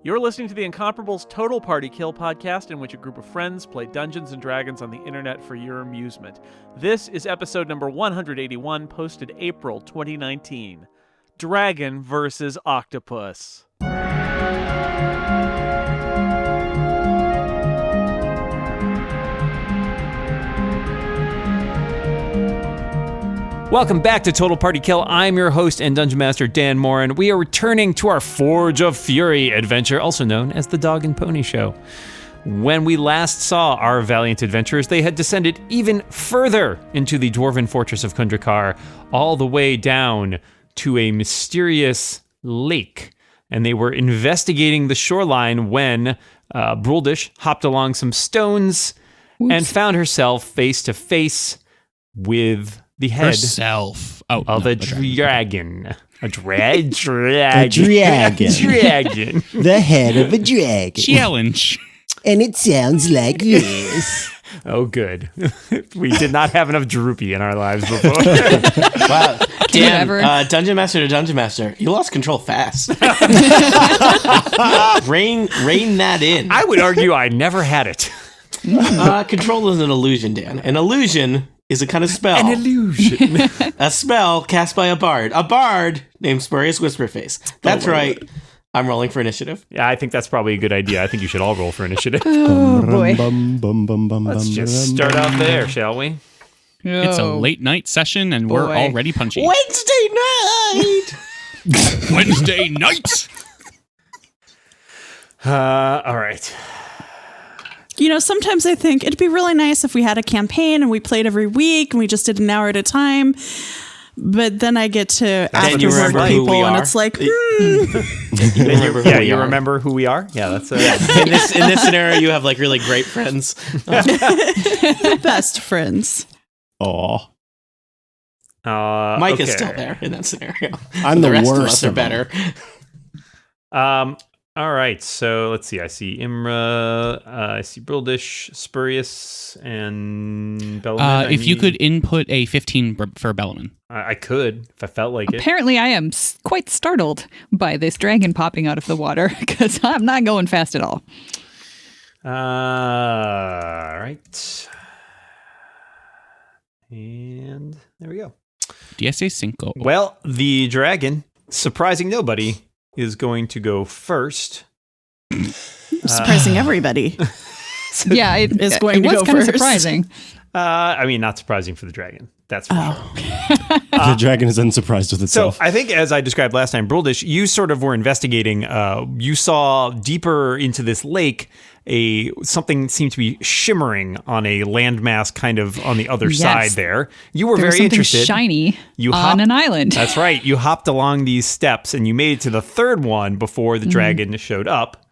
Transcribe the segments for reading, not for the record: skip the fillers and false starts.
You're listening to the Incomparables Total Party Kill podcast, in which a group of friends play Dungeons & Dragons on the internet for your amusement. This is episode number 181, posted April 2019. Dragon versus Octopus. Welcome back to Total Party Kill. I'm your host and Dungeon Master, Dan Morin. We are returning to our Forge of Fury adventure, also known as the Dog and Pony Show. When we last saw our valiant adventurers, they had descended even further into the dwarven fortress of Kundrakar, all the way down to a mysterious lake. And they were investigating the shoreline when Bruldish hopped along some stones and found herself face to face with the head of a dragon. A dragon. The head of a dragon. Challenge. And it sounds like this. Oh, good. We did not have enough droopy in our lives before. Wow. Dan, Dungeon Master to Dungeon Master, you lost control fast. Rein that in. I would argue I never had it. Control is an illusion, Dan. An illusion is a kind of spell. An illusion. A spell cast by a bard. A bard named Spurious Whisperface. That's right. I'm rolling for initiative. Yeah, I think that's probably a good idea. I think you should all roll for initiative. Oh, boy. Let's just start out there, shall we? It's a late night session and we're already punchy. Wednesday night! Wednesday night! All right. You know, sometimes I think it'd be really nice if we had a campaign and we played every week and we just did an hour at a time. But then I get to afterward people and it's like, You remember who we are? Yeah, that's in this scenario, you have like really great friends. the best friends. Aw. Mike is still there in that scenario. I'm the rest worst of us are better. All right, so let's see. I see Imra, I see Bruldish, Spurious, and Bellaman. If you could input a 15 for Bellaman. I could, if I felt like it. Apparently, I am quite startled by this dragon popping out of the water, because I'm not going fast at all. All right. And there we go. DSA Cinco. Well, the dragon, surprising nobody, is going to go first. Surprising everybody. Yeah, it is going to was go kind of first. surprising. I mean, not surprising for the dragon. That's for sure. The dragon is unsurprised with itself. So I think, as I described last time, Bruldish, you sort of were investigating. You saw deeper into this lake. Something seemed to be shimmering on a landmass, kind of on the other side there. You were very interested. Shiny on an island. That's right. You hopped along these steps and you made it to the third one before the dragon showed up.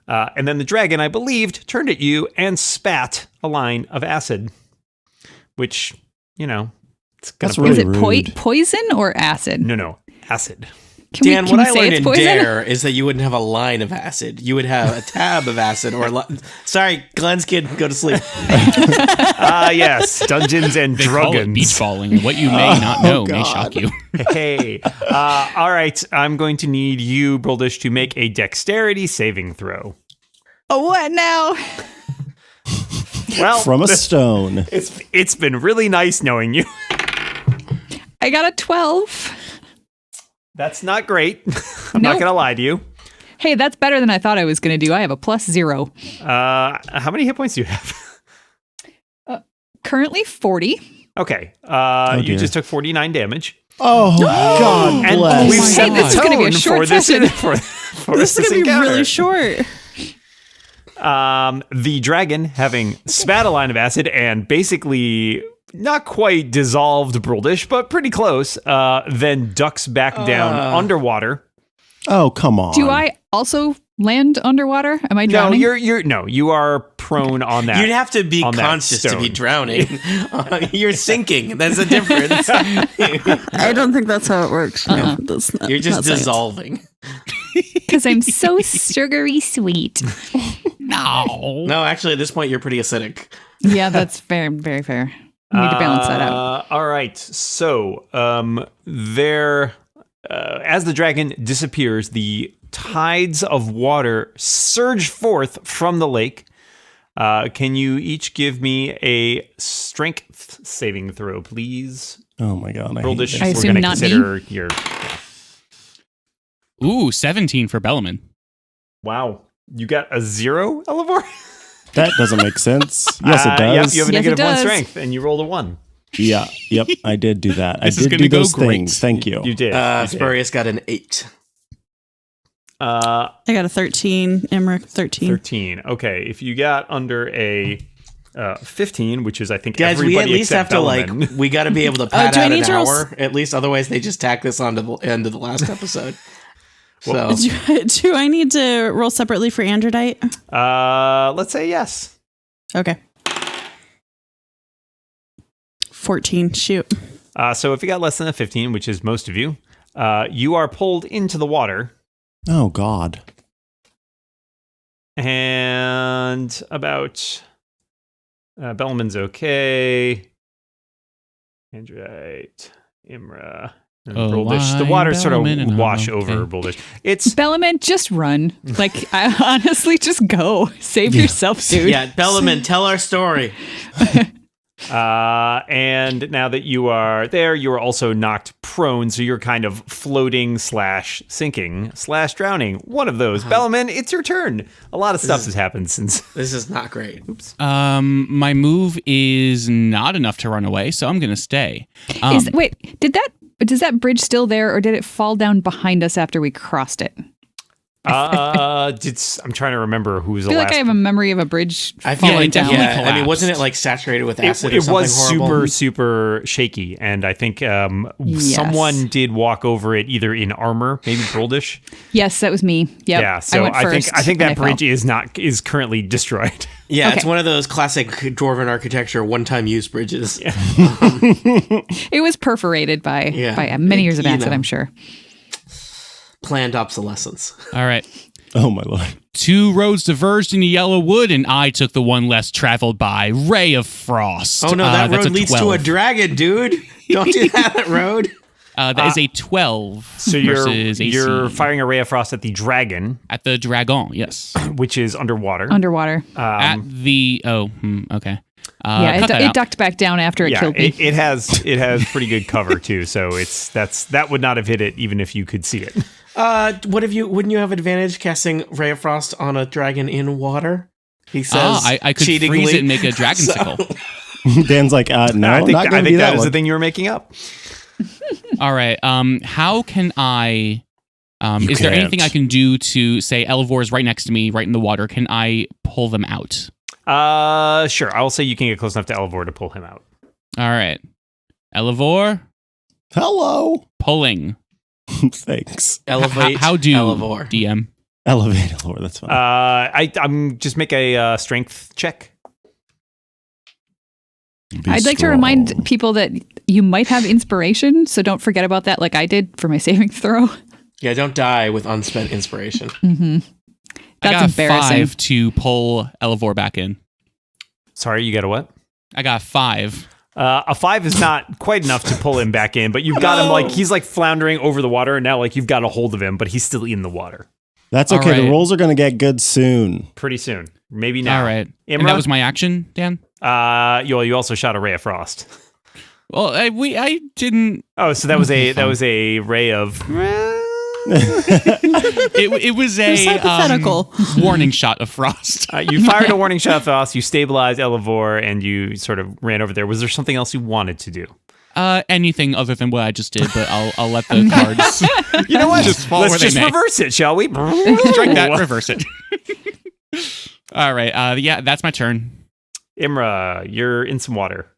And then the dragon, I believed, turned at you and spat a line of acid, which, you know, it's kind That's of really Is it rude. poison or acid? No, acid. Dan, what I say learned it's in poison? Dare is that you wouldn't have a line of acid. You would have a tab of acid Sorry, Glenn's kid, go to sleep. Yes, Dungeons and They call it beach Dragons. balling. What you may not know may shock you. Hey, all right. I'm going to need you, Bruldish, to make a dexterity saving throw. Oh, what now? Well, From a stone. it's been really nice knowing you. I got a 12. That's not great. I'm not Nope. going to lie to you. Hey, that's better than I thought I was going to do. I have a +0. How many hit points do you have? Currently 40. Okay. dear. You just took 49 damage. Oh, God And bless. we've my set God. the This is gonna be a tone short for this session. for This is going to be encounter. really short. The dragon, having spat a line of acid and basically not quite dissolved Bruldish, but pretty close, then ducks back down underwater. Oh, come on. Do I also land underwater? Am I drowning? You are prone on that. You'd have to be on that conscious to be stone. drowning. You're sinking. That's a difference. I don't think that's how it works. No, that's not, You're just not science. dissolving. Because I'm so sugary sweet. No, actually, at this point, you're pretty acidic. Yeah, that's very, very fair. We need to balance that out. All right. So, as the dragon disappears, the tides of water surge forth from the lake. Can you each give me a strength saving throw, please? Oh my god. Broldish, I we're assume going to not consider your... Ooh, 17 for Bellaman. Wow. You got a 0, Elevor? That doesn't make sense. Yes, it Yep, does. you have a Yes, it negative 1 does. strength, and you rolled a 1. Yeah. Yep. I did do that. This I is did gonna do go those great. things. Thank you. You did. You did. Spurious got an 8. I got a 13. Emmerich 13. 13. Okay, if you got under a 15, which is I think Guys, we everybody at least have except to Bellaman. we got to be able to pad do I out need an to roll hour at least. Otherwise, they just tack this on to the end of the last episode. So Do I need to roll separately for Androdite? Let's say yes. Okay. 14. Shoot. So if you got less than a 15, which is most of you, you are pulled into the water. Oh god. And about Bellaman's okay. Android, Imra, and Oh, Broldish. The why water sort Bellaman and of I'm wash okay. over Broldish. It's Bellaman, just run. Like, I honestly, just go. Save yourself, dude. yeah, Bellaman, tell our story. and now that you are there, you are also knocked prone, so you're kind of floating / sinking / drowning. One of those. Bellaman, it's your turn. A lot of stuff has happened since. This is not great. My move is not enough to run away, so I'm going to stay. Wait, does that bridge still there, or did it fall down behind us after we crossed it? I'm trying to remember who was I the feel last. like I have a memory of a bridge. I feel falling like down. definitely I mean, wasn't it collapsed. like saturated with It acid or was something horrible? super shaky, and I think Yes. someone did walk over it either in armor, maybe Broldish. Yes, that was me. Yep. Yeah, so went I first think and that I bridge fell. is currently destroyed. Yeah, it's Okay. one of those classic dwarven architecture one-time use bridges. It was perforated by many years of You acid, know. I'm sure. Planned obsolescence. All right. Oh my lord. 2 roads diverged into Yellow Wood, and I took the one less traveled by. Ray of Frost. Oh no, that That's road leads to 12. a dragon, dude. Don't do that road. That is a 12 So versus you're AC. firing a ray of frost at the dragon, At the Dragon, yes. which is underwater. Underwater. At the... okay. Yeah, cut that it out. ducked back down after it Yeah, killed me. it has pretty good cover too. So that would not have hit it even if you could see it. Wouldn't you have advantage casting Ray of Frost on a dragon in water? He says I could cheatingly. freeze it and make a dragon sickle. Dan's like, no, I think, not I gonna think be that that is one. the thing you were making up. All right. How can I... is there can't. anything I can do to say Elevor is right next to me, right in the water? Can I pull them out? Sure. I will say you can get close enough to Elevor to pull him out. All right. Elevor, Hello. pulling. Thanks. Elevate. How do Elevor. DM? Elevate, Lord. That's fine. I'm just make a strength check. Be I'd like to strong. remind people that you might have inspiration, so don't forget about that like I did for my saving throw. Yeah, don't die with unspent inspiration. I That's got embarrassing. 5 to pull Elevor back in. Sorry, you got a what? I got 5. A 5 is not quite enough to pull him back in, but you've got him like he's like floundering over the water, and now like you've got a hold of him, but he's still in the water. That's All okay. right. The rolls are going to get good soon. Pretty soon, maybe now. All right. Imra? And that was my action, Dan? You also shot a ray of frost. Well, I didn't. Oh, so that was a ray of. It was a It's hypothetical. Warning shot of frost. You fired a warning shot of frost. You stabilized Elevor, and you sort of ran over there. Was there something else you wanted to do? Anything other than what I just did, but I'll let the cards. You know what? Just fall where Let's they just may. reverse it, shall we? Strike that, reverse it. All right. Yeah, that's my turn. Imra, you're in some water.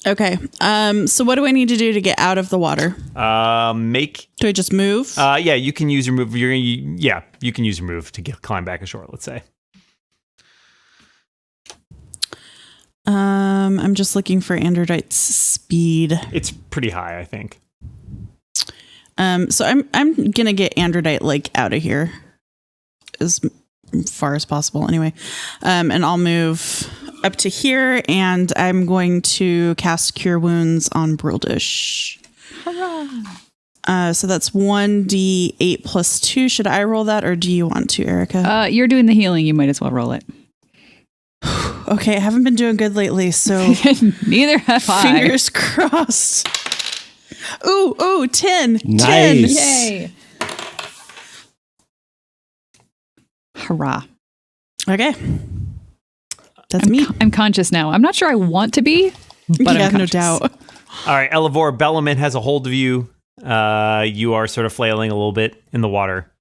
Okay. So what do I need to do to get out of the water? Make. Do I just move? Yeah, you can use your move. You can use your move to climb back ashore. Let's say. I'm just looking for Androdite's speed. It's pretty high, I think. So I'm gonna get Androdite like out of here as far as possible. Anyway, and I'll move up to here, and I'm going to cast Cure Wounds on Broldish. Hurrah. So that's 1d8 plus 2. Should I roll that or do you want to, Erica? You're doing the healing. You might as well roll it. Okay, I haven't been doing good lately, so Neither have I. fingers crossed. Ooh, 10. Nice. 10. Yay. Hurrah. Okay. That's me. I'm conscious now. I'm not sure I want to be, but yeah, I'm no conscious. doubt. All right, Elevor, Bellaman has a hold of you. You are sort of flailing a little bit in the water.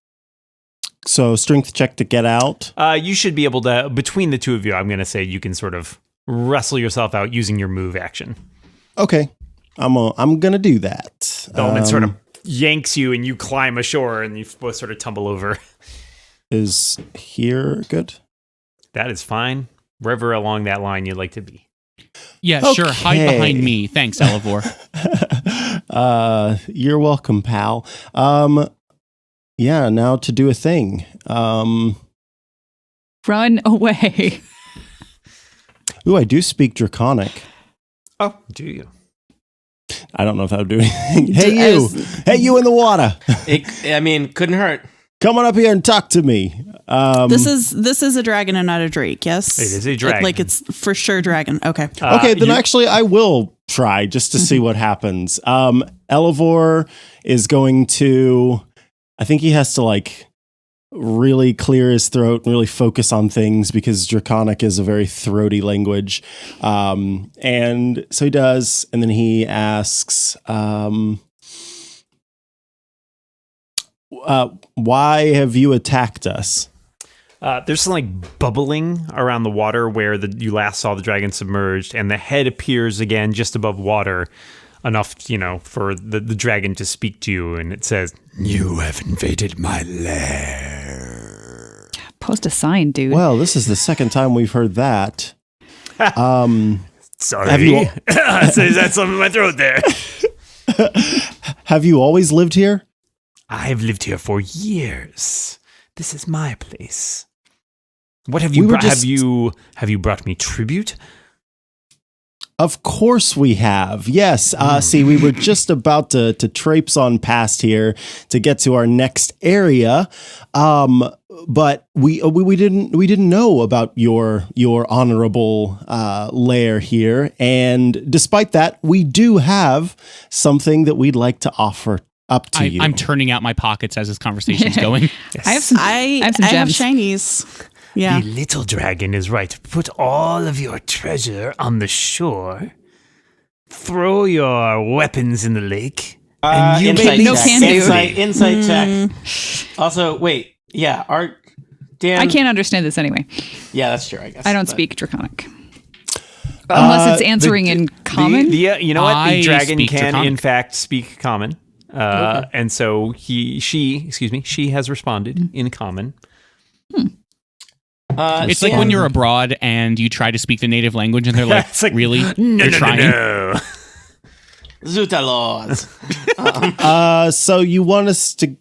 So strength check to get out. You should be able to, between the two of you, I'm going to say you can sort of wrestle yourself out using your move action. Okay. I'm gonna do that. Bellaman sort of yanks you and you climb ashore and you both sort of tumble over. Is here good? That is fine. Wherever along that line you'd like to be. Yeah, sure. Hide Okay. behind me. Thanks, Elevor. You're welcome, pal. Yeah, now to do a thing. Run away. Ooh, I do speak Draconic. Oh, do you? I don't know if that would do anything. Hey, you in the water. Couldn't hurt. Come on up here and talk to me. This is a dragon and not a drake, yes? It is a dragon. Like it's for sure dragon. Okay. Okay, then actually I will try just to see what happens. Elevor is going to, I think he has to like really clear his throat and really focus on things because Draconic is a very throaty language. And so he does, and then he asks, why have you attacked us? There's some like bubbling around the water where you last saw the dragon submerged, and the head appears again just above water, enough, for the dragon to speak to you, and it says, "You have invaded my lair." Post a sign, dude. Well, this is the second time we've heard that. Sorry. Have you- That's something in my throat there. Have you always lived here? I've lived here for years. This is my place. What have you We were brought? just- Have you brought me tribute? Of course we have. Yes. See, we were just about to traipse on past here to get to our next area. But we didn't know about your honorable lair here. And despite that, we do have something that we'd like to offer up to you. I'm turning out my pockets as this conversation's going. I have some. I have some have gems. shinies. Yeah. The little dragon is right. Put all of your treasure on the shore. Throw your weapons in the lake. And you Insight may no check. can do. Insight check. Also, wait. Yeah, Dan. I can't understand this anyway. Yeah, that's true, I guess. I don't but- speak Draconic. Unless it's answering in common. You know what? The I dragon speak can, Draconic. in fact, speak common. And so she has responded in common. It's like when you're abroad and you try to speak the native language and they're like, It's like, really? No, You're no, trying? no. Zuta laws. So you want us to?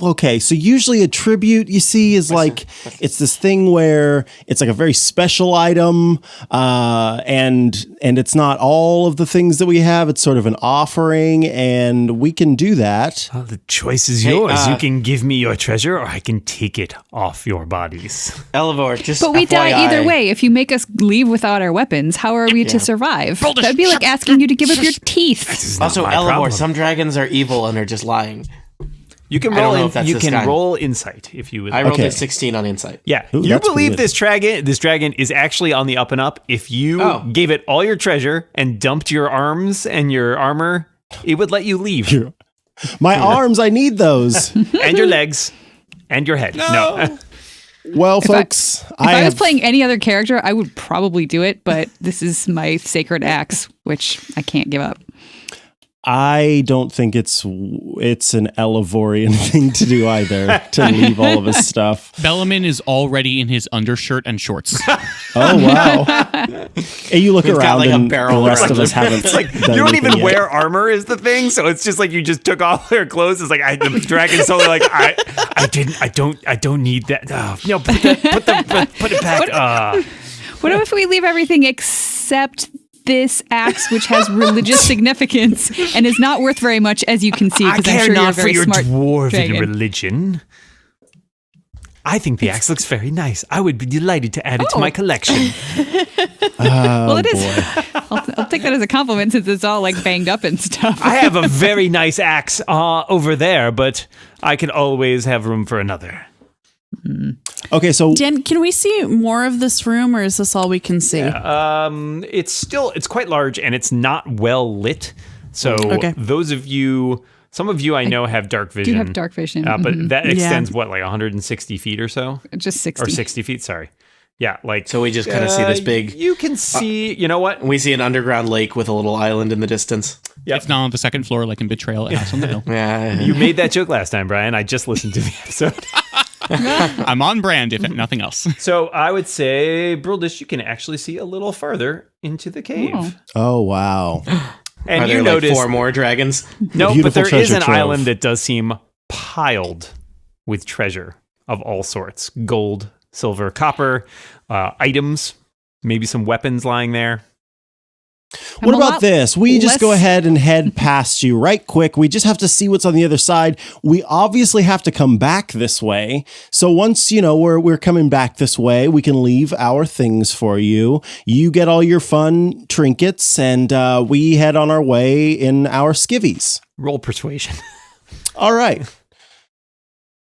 Okay. So usually a tribute, you see, is like it's this thing where it's like a very special item, and it's not all of the things that we have. It's sort of an offering, and we can do that. Well, the choice is Hey, yours. You can give me your treasure, or I can take it off your bodies. Elevor, just But we die FYI. either way. If you make us leave without our weapons, how are we to survive? That'd be like asking you to give up your teeth. This is not Also, my Elevor, problem. some dragons are evil and are just lying. You can I don't roll. know if that's You this can guy. roll insight if you would. I rolled Okay. a 16 on insight. Yeah, Ooh, you that's pretty believe good. this dragon is actually on the up and up. If you gave it all your treasure and dumped your arms and your armor, it would let you leave. My arms, I need those. And your legs and your head. No. Well, If folks, If I was have playing any other character, I would probably do it, but this is my sacred axe, which I can't give up. I don't think it's an Elevorian thing to do either, to leave all of his stuff. Bellaman is already in his undershirt and shorts. Oh, wow. And you look We've got, around like, a and barrel the rest around of us him. haven't It's like done you don't anything even yet. wear armor is the thing, so it's just like you just took off their clothes. It's like the dragon's totally like I don't need that. Oh, no, put it back. What if we leave everything except this axe, which has religious significance and is not worth very much, as you can see, because I'm sure you're a very smart dwarven dragon. religion. I think the axe looks very nice. I would be delighted to add it to my collection. Well, it is. I'll take that as a compliment since it's all like banged up and stuff. I have a very nice axe over there, but I can always have room for another. Okay, so Dan, can we see more of this room, or is this all we can see? It's quite large and it's not well lit. So Okay. some of you I know have dark vision. Do have dark vision, but that extends like 160 feet or so, just 60 or 60 feet. Sorry, yeah, like So we just kind of see this big. You can see, you know what? We see an underground lake with a little island in the distance. Yep. It's not on the second floor like in Betrayal at House on the Hill. Yeah. You made that joke last time, Brian. I just listened to the episode. I'm on brand, if nothing else. So I would say, Brildish, you can actually see a little farther into the cave. oh wow. And Are you there notice like 4 more dragons? no, but Beautiful there is treasure an trove. island that does seem piled with treasure of all sorts: gold, silver, copper, items, maybe some weapons lying there. I'm What a about lot this? We just less- go ahead and head past you right quick. We just have to see what's on the other side. We obviously have to come back this way. So once, we're coming back this way, we can leave our things for you. You get all your fun trinkets, and we head on our way in our skivvies. Roll persuasion. All right.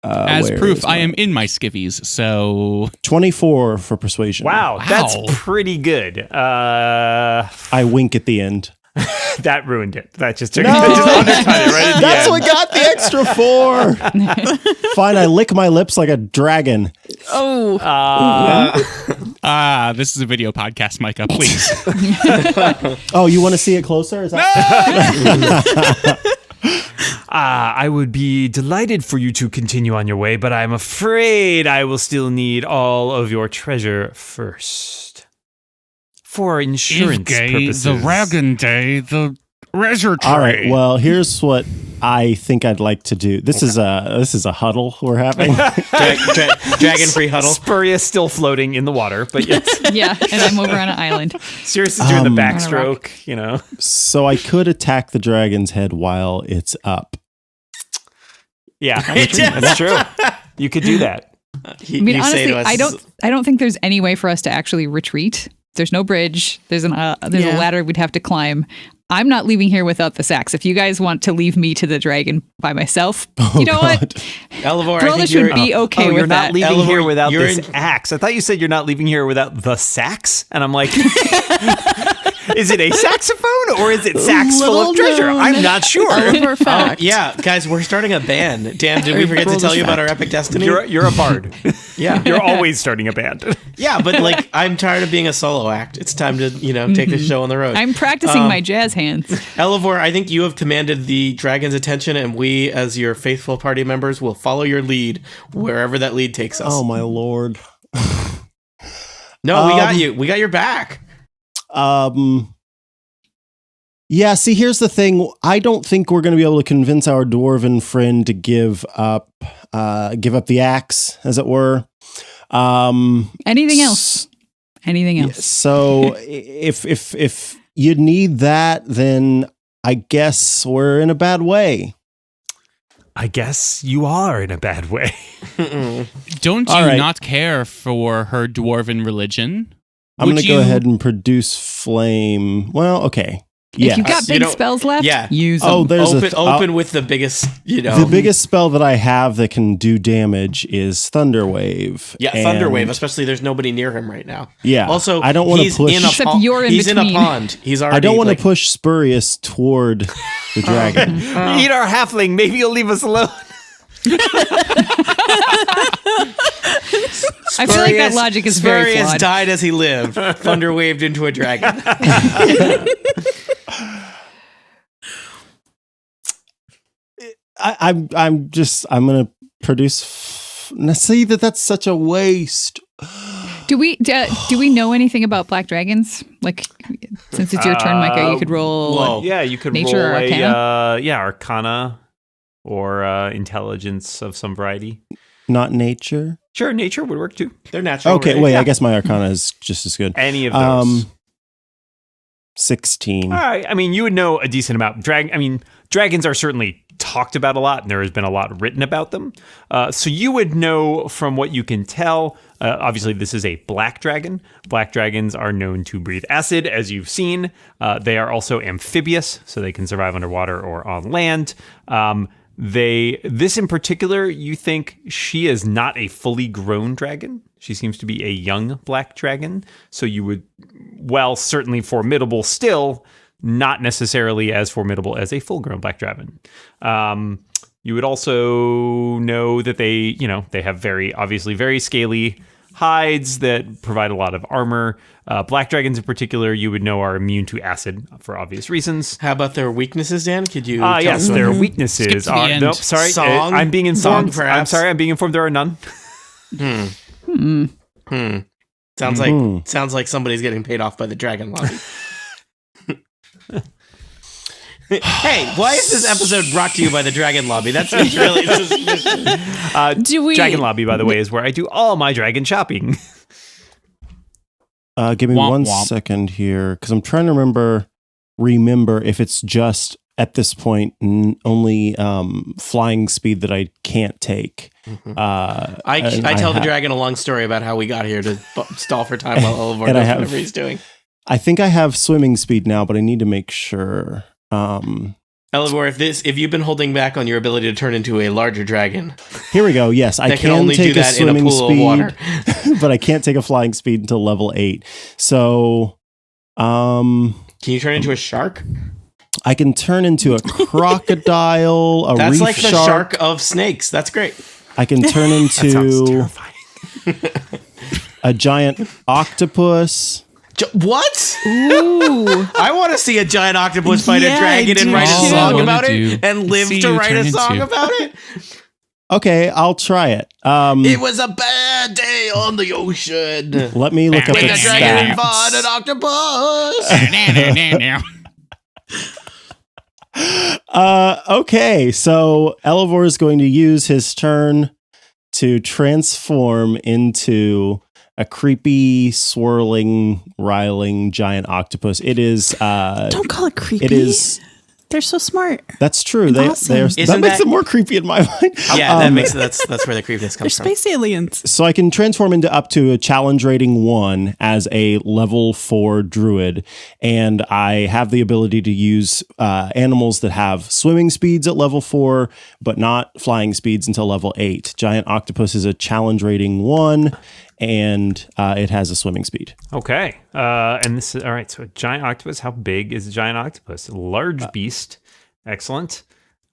As where proof, is I my- am in my skivvies, so 24 for persuasion. Wow, that's Wow. pretty good. I wink at the end. That ruined it. That just took No! that just undercut it right at the That's end. what got the extra 4. Fine, I lick my lips like a dragon. Oh, this is a video podcast, Micah, please. Oh, you want to see it closer? Is that- I would be delighted for you to continue on your way, but I'm afraid I will still need all of your treasure first. For insurance purposes. Day, the treasure All right. Well, here's what I think I'd like to do. This is a huddle we're having. Dragon-free huddle. Spurious still floating in the water, but yes. Yeah, and I'm over on an island. Sirius is doing the On a rock. backstroke, So I could attack the dragon's head while it's up. Yeah, that's true. You could do that. I mean, honestly, I don't think there's any way for us to actually retreat. There's no bridge. There's a ladder we'd have to climb. I'm not leaving here without this axe. If you guys want to leave me to the dragon by myself, you know what? Elevor, I think Brolish you're would be okay with you're that. not leaving Elevor, here without you're this axe. I thought you said you're not leaving here without the sax, and I'm like, is it a saxophone or is it sacks full Little of treasure? known. I'm not sure. Oliver fact. yeah, guys, we're starting a band. Dan, did we forget to tell you about our epic destiny? You're a bard. Yeah. You're always starting a band. Yeah, but like I'm tired of being a solo act. It's time to, take this show on the road. I'm practicing my jazz hands. Elevor, I think you have commanded the dragon's attention, and we, as your faithful party members, will follow your lead wherever that lead takes us. Oh my lord. No, we got you. We got your back. Yeah, see, here's the thing. I don't think we're going to be able to convince our dwarven friend to give up the axe, as it were. Anything else? Anything else? So if you need that, then I guess we're in a bad way. I guess you are in a bad way. Don't All you right. not care for her dwarven religion? I'm going Would to go you- ahead and produce flame. Well, okay. Yeah. If you've got You big don't- spells left, yeah. use them. Oh, there's Open with the biggest, the biggest spell that I have that can do damage is Thunder Wave. Yeah, And- Thunder Wave, especially there's nobody near him right now. Yeah. Also, I don't want to he's push. in a Except pond. you're in He's in a between. pond. He's already I don't want like, to push Spurious toward the dragon. Eat our halfling. Maybe you'll leave us alone. I feel like that logic is very Spurious flawed. died as he lived. Thunder waved into a dragon. I'm gonna produce. See that's such a waste. Do we know anything about black dragons? Like, since it's your turn, Micah, you could roll. whoa. Yeah, you could Nature roll or Arcana? Arcana or intelligence of some variety. Not nature. Sure, nature would work too. They're natural. Okay, right? wait. Yeah. I guess my Arcana is just as good. Any of those. 16. All right. I mean, you would know a decent amount. Dragons are certainly talked about a lot, and there has been a lot written about them. So you would know from what you can tell. Obviously, this is a black dragon. Black dragons are known to breathe acid, as you've seen. They are also amphibious, so they can survive underwater or on land. This in particular, you think she is not a fully grown dragon. She seems to be a young black dragon. So you would, well, certainly formidable still, not necessarily as formidable as a full-grown black dragon. You would also know that they have very scaly hides that provide a lot of armor. Black dragons in particular, you would know, are immune to acid for obvious reasons. How about their weaknesses, Dan? Could you tell yes, us their weaknesses are... end. Nope, sorry. Song? I'm being informed. Song, perhaps? I'm sorry, I'm being informed there are none. Sounds like somebody's getting paid off by the Dragon Lobby. Hey, why is this episode brought to you by the Dragon Lobby? That seems really suspicious. Dragon Lobby, by the way, is where I do all my dragon shopping. Give me one second here, because I'm trying to remember if it's just at this point only flying speed that I can't take. Mm-hmm. I tell the dragon a long story about how we got here to stall for time while Elivor does whatever he's doing. I think I have swimming speed now, but I need to make sure. Elivor, if you've been holding back on your ability to turn into a larger dragon, here we go. Yes, I can only take do that a swimming in a pool speed, of water. but I can't take a flying speed until level 8. So, can you turn into a shark? I can turn into a crocodile, a That's reef like the shark of snakes. That's great. I can turn into a giant octopus. What? Ooh. I want to see a giant octopus fight a dragon and write a song about it and live to write a song about it. Okay, I'll try it. It was a bad day on the ocean. Let me look up When its a dragon stats. fought an octopus. Okay, so Elivor is going to use his turn to transform into a creepy, swirling, riling giant octopus. It is. Don't call it creepy. It is. They're so smart. That's true. Awesome. That makes it more creepy in my mind. Yeah, that's where the creepiness They're comes from. space aliens. So I can transform into up to a challenge rating 1 as a level 4 druid, and I have the ability to use animals that have swimming speeds at level 4, but not flying speeds until level 8. Giant octopus is a challenge rating 1, and it has a swimming speed. Okay. And this is all right. So a giant octopus. How big is a giant octopus? A large beast. Excellent.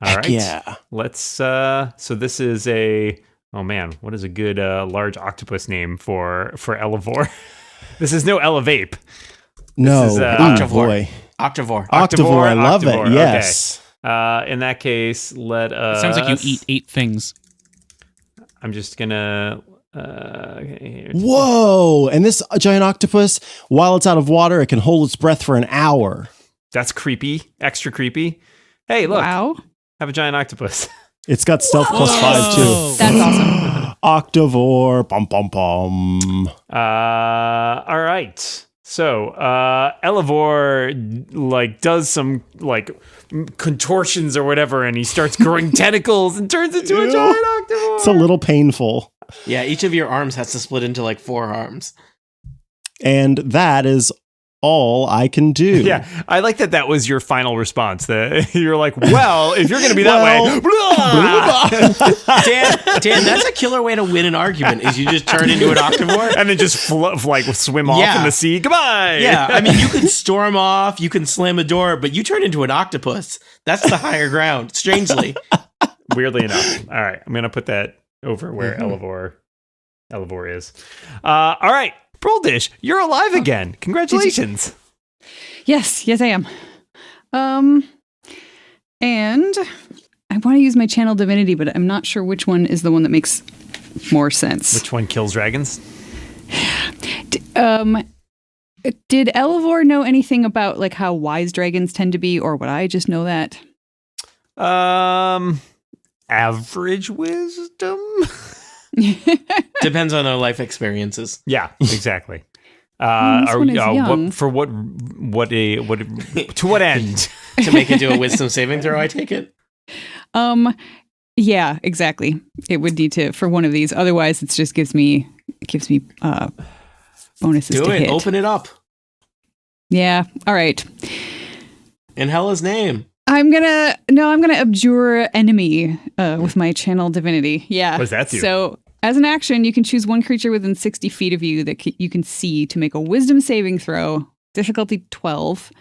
All right. Yeah. Let's. So this is a. Oh man, what is a good large octopus name for Elivor? This is no Elevape. No. This is, Octavor. Boy. Octavor. Octavor. I love it. Yes. Okay. In that case, let us. Sounds like you eat 8 things. I'm just gonna. Okay, Whoa! And this giant octopus, while it's out of water, it can hold its breath for an hour. That's creepy. Extra creepy. Hey, look. Wow. Have a giant octopus. It's got stealth plus 5 too. That's awesome. Octavor. Bum bum bum. All right. So, Elivor does some contortions or whatever, and he starts growing tentacles and turns into a giant octopus. It's a little painful. Yeah, each of your arms has to split into 4 arms. And that is all I can do. Yeah, I like that was your final response. That you're like, well, if you're going to be that way, Dan, that's a killer way to win an argument. Is you just turn into an octavor and then just swim off in the sea. Goodbye. Yeah, I mean, you can storm off, you can slam a door, but you turn into an octopus. That's the higher ground. Strangely, weirdly enough. All right, I'm going to put that over where Elivor is. All right, Broldish, you're alive again. Congratulations. Yes, I am. And I want to use my channel divinity, but I'm not sure which one is the one that makes more sense. Which one kills dragons? Did Elivor know anything about how wise dragons tend to be, or would I just know that? Average wisdom? depends on our life experiences. Yeah, exactly. This one is young. To what end? To make it do a wisdom saving throw, I take it. Yeah, exactly. It would need to for one of these. Otherwise, it just gives me bonuses Do to it. hit. Open it up. Yeah. All right. In Hella's name. I'm gonna abjure enemy with my channel divinity. Yeah. What does that do? So as an action, you can choose one creature within 60 feet of you that you can see to make a wisdom saving throw, difficulty 12.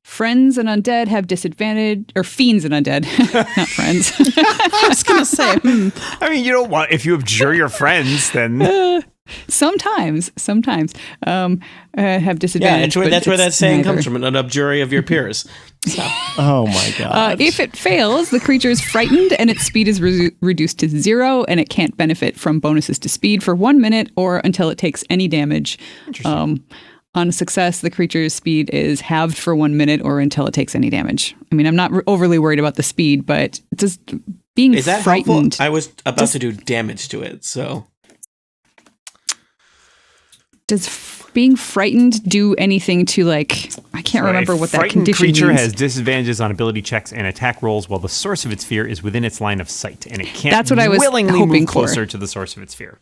Friends and undead have disadvantage, or fiends and undead, not friends. I was going to say, I mean, you don't want, if you abjure your friends, then. Sometimes have disadvantage. Yeah, that's where that saying neither. comes from, an abjury of your peers. So. Oh my god. If it fails, the creature is frightened and its speed is reduced to 0, and it can't benefit from bonuses to speed for 1 minute or until it takes any damage. On a success, the creature's speed is halved for 1 minute or until it takes any damage. I mean, I'm not overly worried about the speed, but just being Is that frightened. helpful? I was about to do damage to it, so. Does being frightened do anything to, like, I can't remember what that condition creature means. has disadvantages on ability checks and attack rolls while the source of its fear is within its line of sight, and it can't That's what I was willingly hoping move for. closer to the source of its fear.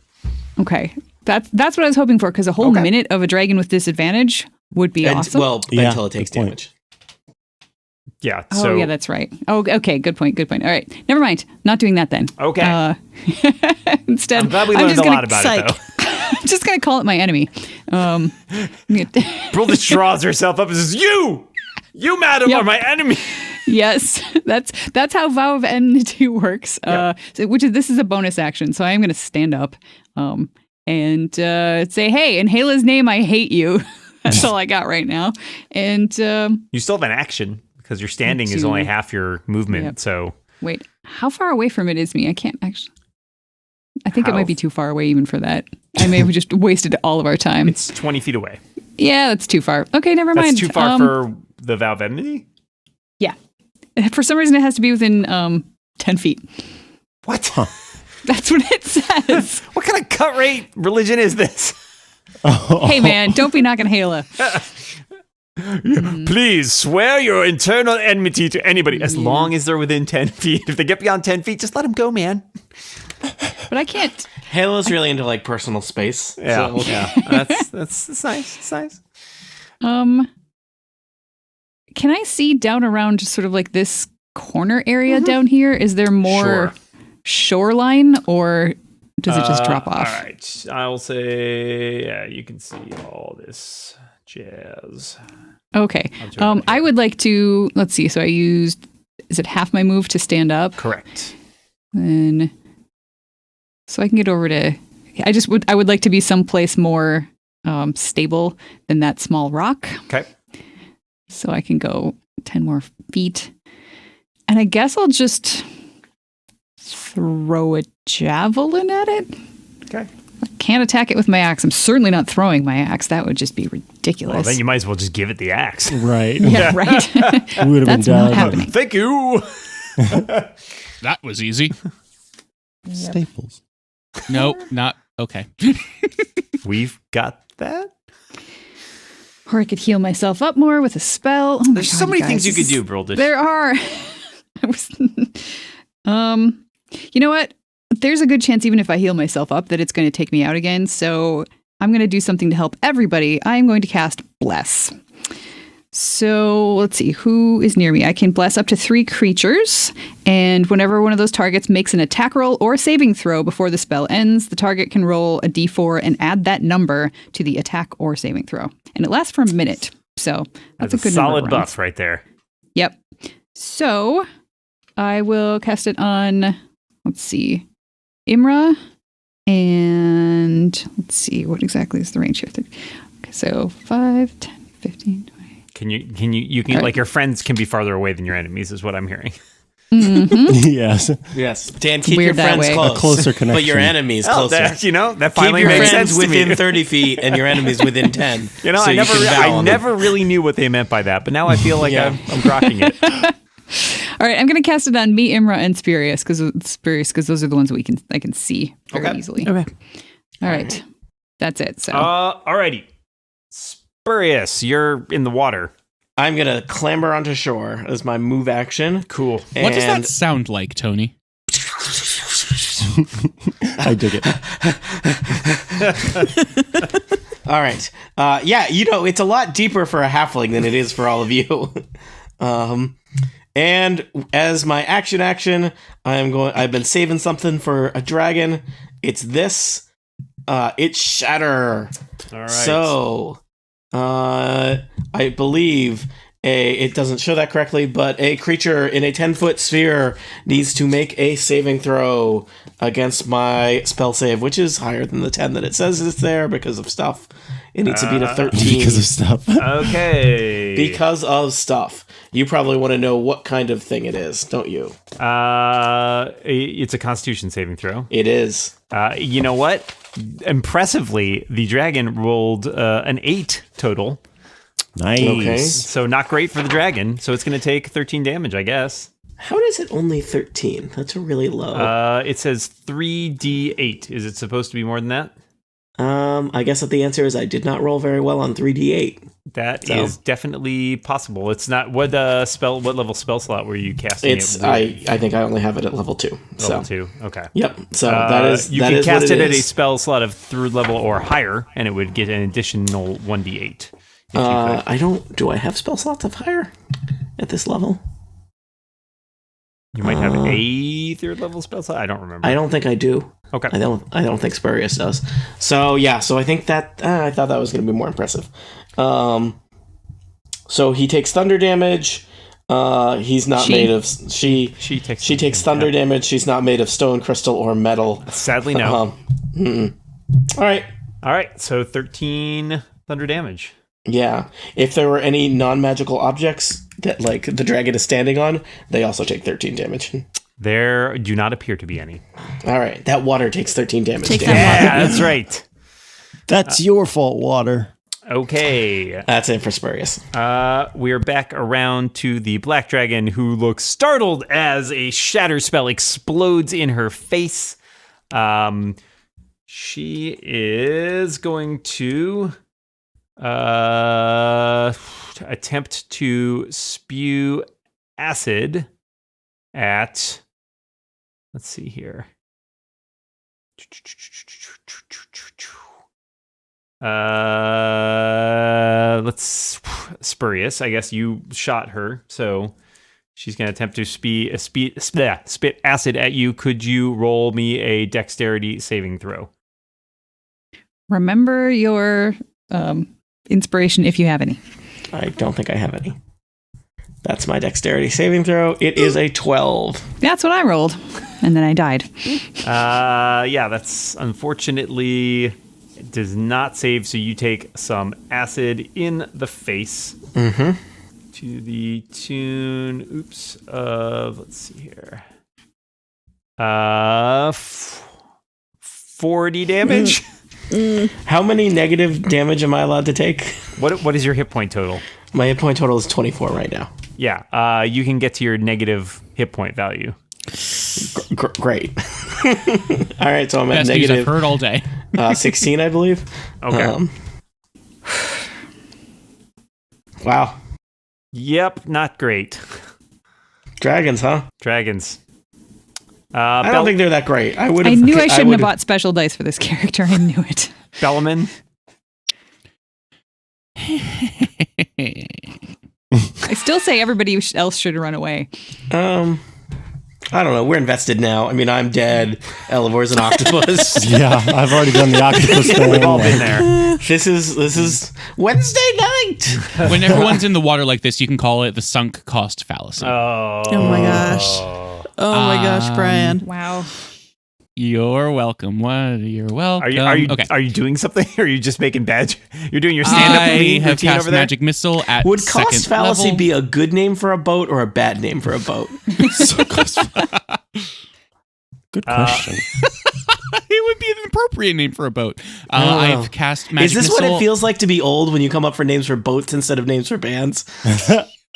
Okay. That's what I was hoping for, because a whole minute of a dragon with disadvantage would be awesome. Well, until it takes damage. Yeah. Oh, So yeah, that's right. Oh, okay. Good point. All right. Never mind. Not doing that then. Okay. Instead, I'm glad we learned a lot about it, though. I'm just going to call it my enemy. Brill just draws herself up and says, You, madam, are my enemy. Yes, that's how Vow of Enmity works. This is a bonus action, so I am going to stand up and say, "Hey, in Hela's name, I hate you." That's all I got right now. And You still have an action because your standing is only half your movement. Yep. So wait, how far away from it is me? I can't actually. I think it might be too far away even for that. I may have just wasted all of our time. it's 20 feet away. Yeah, that's too far. Okay, never mind. That's too far for the Vow of Enmity? Yeah. For some reason, it has to be within 10 feet. What? That's what it says. What kind of cut rate religion is this? Hey, man, don't be knocking Hela. Please swear your internal enmity to anybody as long as they're within 10 feet. If they get beyond 10 feet, just let them go, man. But I can't. Halo's really into like personal space. Yeah. So. Yeah. That's nice. It's nice. Can I see down around just sort of like this corner area down here? Is there more shoreline, or does it just drop off? All right. I'll say, yeah, you can see all this jazz. Okay. I would like to, let's see. So I used, is it half my move to stand up? Correct. Then, so I can get over to, I would like to be someplace more stable than that small rock. Okay. So I can go 10 more feet. And I guess I'll just throw a javelin at it. Okay. I can't attack it with my axe. I'm certainly not throwing my axe. That would just be ridiculous. Well, then you might as well just give it the axe. Right. Yeah, right. Would have been That's done. not happening. Thank you. That was easy. Staples. No, not okay. We've got that. Or I could heal myself up more with a spell. Oh my There's God, so many guys. things you could do, Brildish. There are. You know what? There's a good chance, even if I heal myself up, that it's going to take me out again. So I'm going to do something to help everybody. I'm going to cast Bless. So let's see, who is near me? I can bless up to 3 creatures, and whenever one of those targets makes an attack roll or saving throw before the spell ends, the target can roll a d4 and add that number to the attack or saving throw. And it lasts for a minute, so that's a good solid number of buff right there. Yep. So I will cast it on, let's see, Imra, and let's see, what exactly is the range here? Okay, so 5, 10, 15, 20. You can All right. like your friends can be farther away than your enemies is what I'm hearing. Yes. Yes. Dan, keep weird your that friends way. close. A closer connection. But your enemies closer. That Keep finally your makes friends sense to within me. 30 feet and your enemies within 10. You know, so I never really knew what they meant by that, but now I feel like Yeah. I'm grokking it. All right, I'm going to cast it on me, Imra, and Spurious because those are the ones that I can see very easily. Okay. All right. That's it. So, alrighty. Spurious, you're in the water. I'm going to clamber onto shore as my move action. Cool. What does that sound like, Tony? I dig it. All right. Yeah, it's a lot deeper for a halfling than it is for all of you. And as my action, I've been saving something for a dragon. It's this. It's shatter. All right. So, I believe it doesn't show that correctly, but a creature in a 10-foot sphere needs to make a saving throw against my spell save, which is higher than the 10 that it says it's there because of stuff. It needs to beat a 13. Because of stuff. Okay. Because of stuff. You probably want to know what kind of thing it is, don't you? It's a Constitution saving throw. It is. You know what? Impressively, the dragon rolled an 8 total. Nice. Okay. So not great for the dragon. So it's going to take 13 damage, I guess. How is it only 13? That's really low. It says 3d8. Is it supposed to be more than that? I guess that the answer is I did not roll very well on 3d8. That is definitely possible. It's not what level spell slot were you casting? I think I only have it at level 2. Level 2. Okay. Yep. So that is you can cast it at a spell slot of 3rd level or higher, and it would get an additional 1d8. Do I have spell slots of higher at this level? You might have a 3rd level spell slot. I don't remember. I don't think I do. Okay. I don't think Spurious does. So yeah. So I think that I thought that was going to be more impressive. So he takes thunder damage. He's not made of she takes thunder damage. She's not made of stone, crystal, or metal. Sadly, no. All right. So 13 thunder damage. Yeah. If there were any non-magical objects that like the dragon is standing on, they also take 13 damage. There do not appear to be any. All right. That water takes 13 damage. Yeah, that's right. That's your fault, water. Okay. That's it for Spurious. We're back around to the black dragon, who looks startled as a shatter spell explodes in her face. She is going to attempt to spew acid at, let's see here. Spurious. I guess you shot her, so she's going to attempt to spit acid at you. Could you roll me a dexterity saving throw? Remember your inspiration if you have any. I don't think I have any. That's my dexterity saving throw. It is a 12. That's what I rolled, and then I died. Yeah, that's unfortunately it does not save. So you take some acid in the face to the tune. Of let's see here. 40 damage. How many negative damage am I allowed to take? What is your hit point total? My hit point total is 24 right now. Yeah, you can get to your negative hit point value. Great. All right, so I'm at Best news I've heard all day. 16, I believe. Okay. Wow. Yep, not great. Dragons, huh? Dragons. I don't think they're that great. I knew I shouldn't have bought special dice for this character. I knew it. Bellaman. I still say everybody else should run away. I don't know. We're invested now. I mean, I'm dead. Elivor's an octopus. Yeah, I've already done the octopus thing. We've all been there. This is Wednesday night. When everyone's in the water like this, you can call it the sunk cost fallacy. Oh my gosh. Oh my gosh, Brian. Wow. You're welcome. You're welcome. Are you doing something? Or are you just making bad? You're doing your stand-up routine have cast over there? magic missile at Would second cost fallacy level. be a good name for a boat or a bad name for a boat? Good question. It would be an appropriate name for a boat. I've cast magic missile. Is this missile. what it feels like to be old when you come up for names for boats instead of names for bands?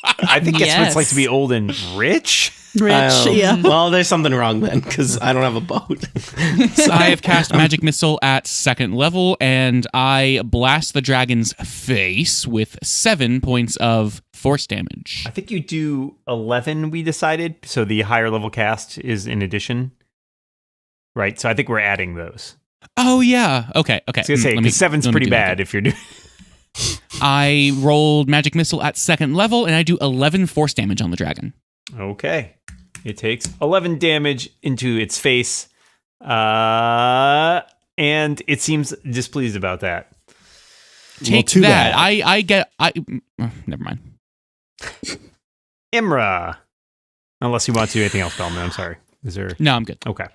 I think it's what it's like to be old and rich. Yeah. Well, there's something wrong then, because I don't have a boat. So I have cast Magic Missile at 2nd level, and I blast the dragon's face with 7 points of force damage. I think you do 11, we decided. So the higher level cast is in addition. Right? So I think we're adding those. Oh, yeah. Okay. I was going to say, because 7's pretty bad if you're doing... I rolled Magic Missile at 2nd level, and I do 11 force damage on the dragon. Okay. It takes 11 damage into its face, and it seems displeased about that. Take too that. bad. Never mind. Imra. Unless you want to do anything else, Bellman, I'm sorry. Is there... No, I'm good. Okay.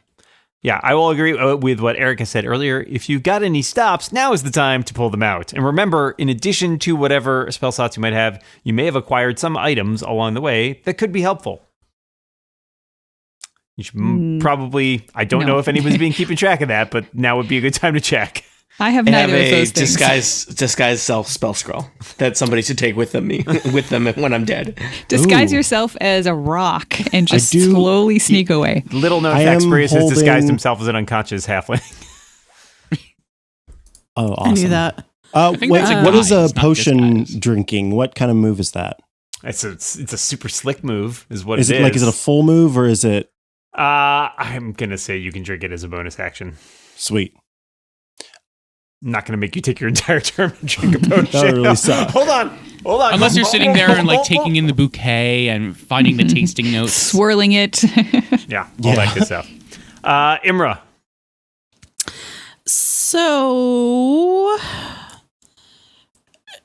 Yeah, I will agree with what Erica said earlier. If you've got any stops, now is the time to pull them out. And remember, in addition to whatever spell slots you might have, you may have acquired some items along the way that could be helpful. You should probably... I don't know if anybody's been keeping track of that, but now would be a good time to check. I have I neither have of a those things. disguise self spell scroll that somebody should take with them when I'm dead. Disguise Ooh. yourself as a rock and just do- slowly sneak away. Little known I fact, am Spurious has disguised holding- himself as an unconscious halfling. Oh, awesome. I knew that. think Wait, that's a what is guise, a not potion disguise. drinking? What kind of move is that? It's a super slick move, is what Is it it like, is it a full move or is it I'm going to say you can drink it as a bonus action. sweet? I'm not going to make you take your entire turn and drink a potion. That really sucks. Hold on. Unless you're sitting there and like taking in the bouquet and finding the tasting notes. Swirling it. Yeah, all that good stuff. Imra. So,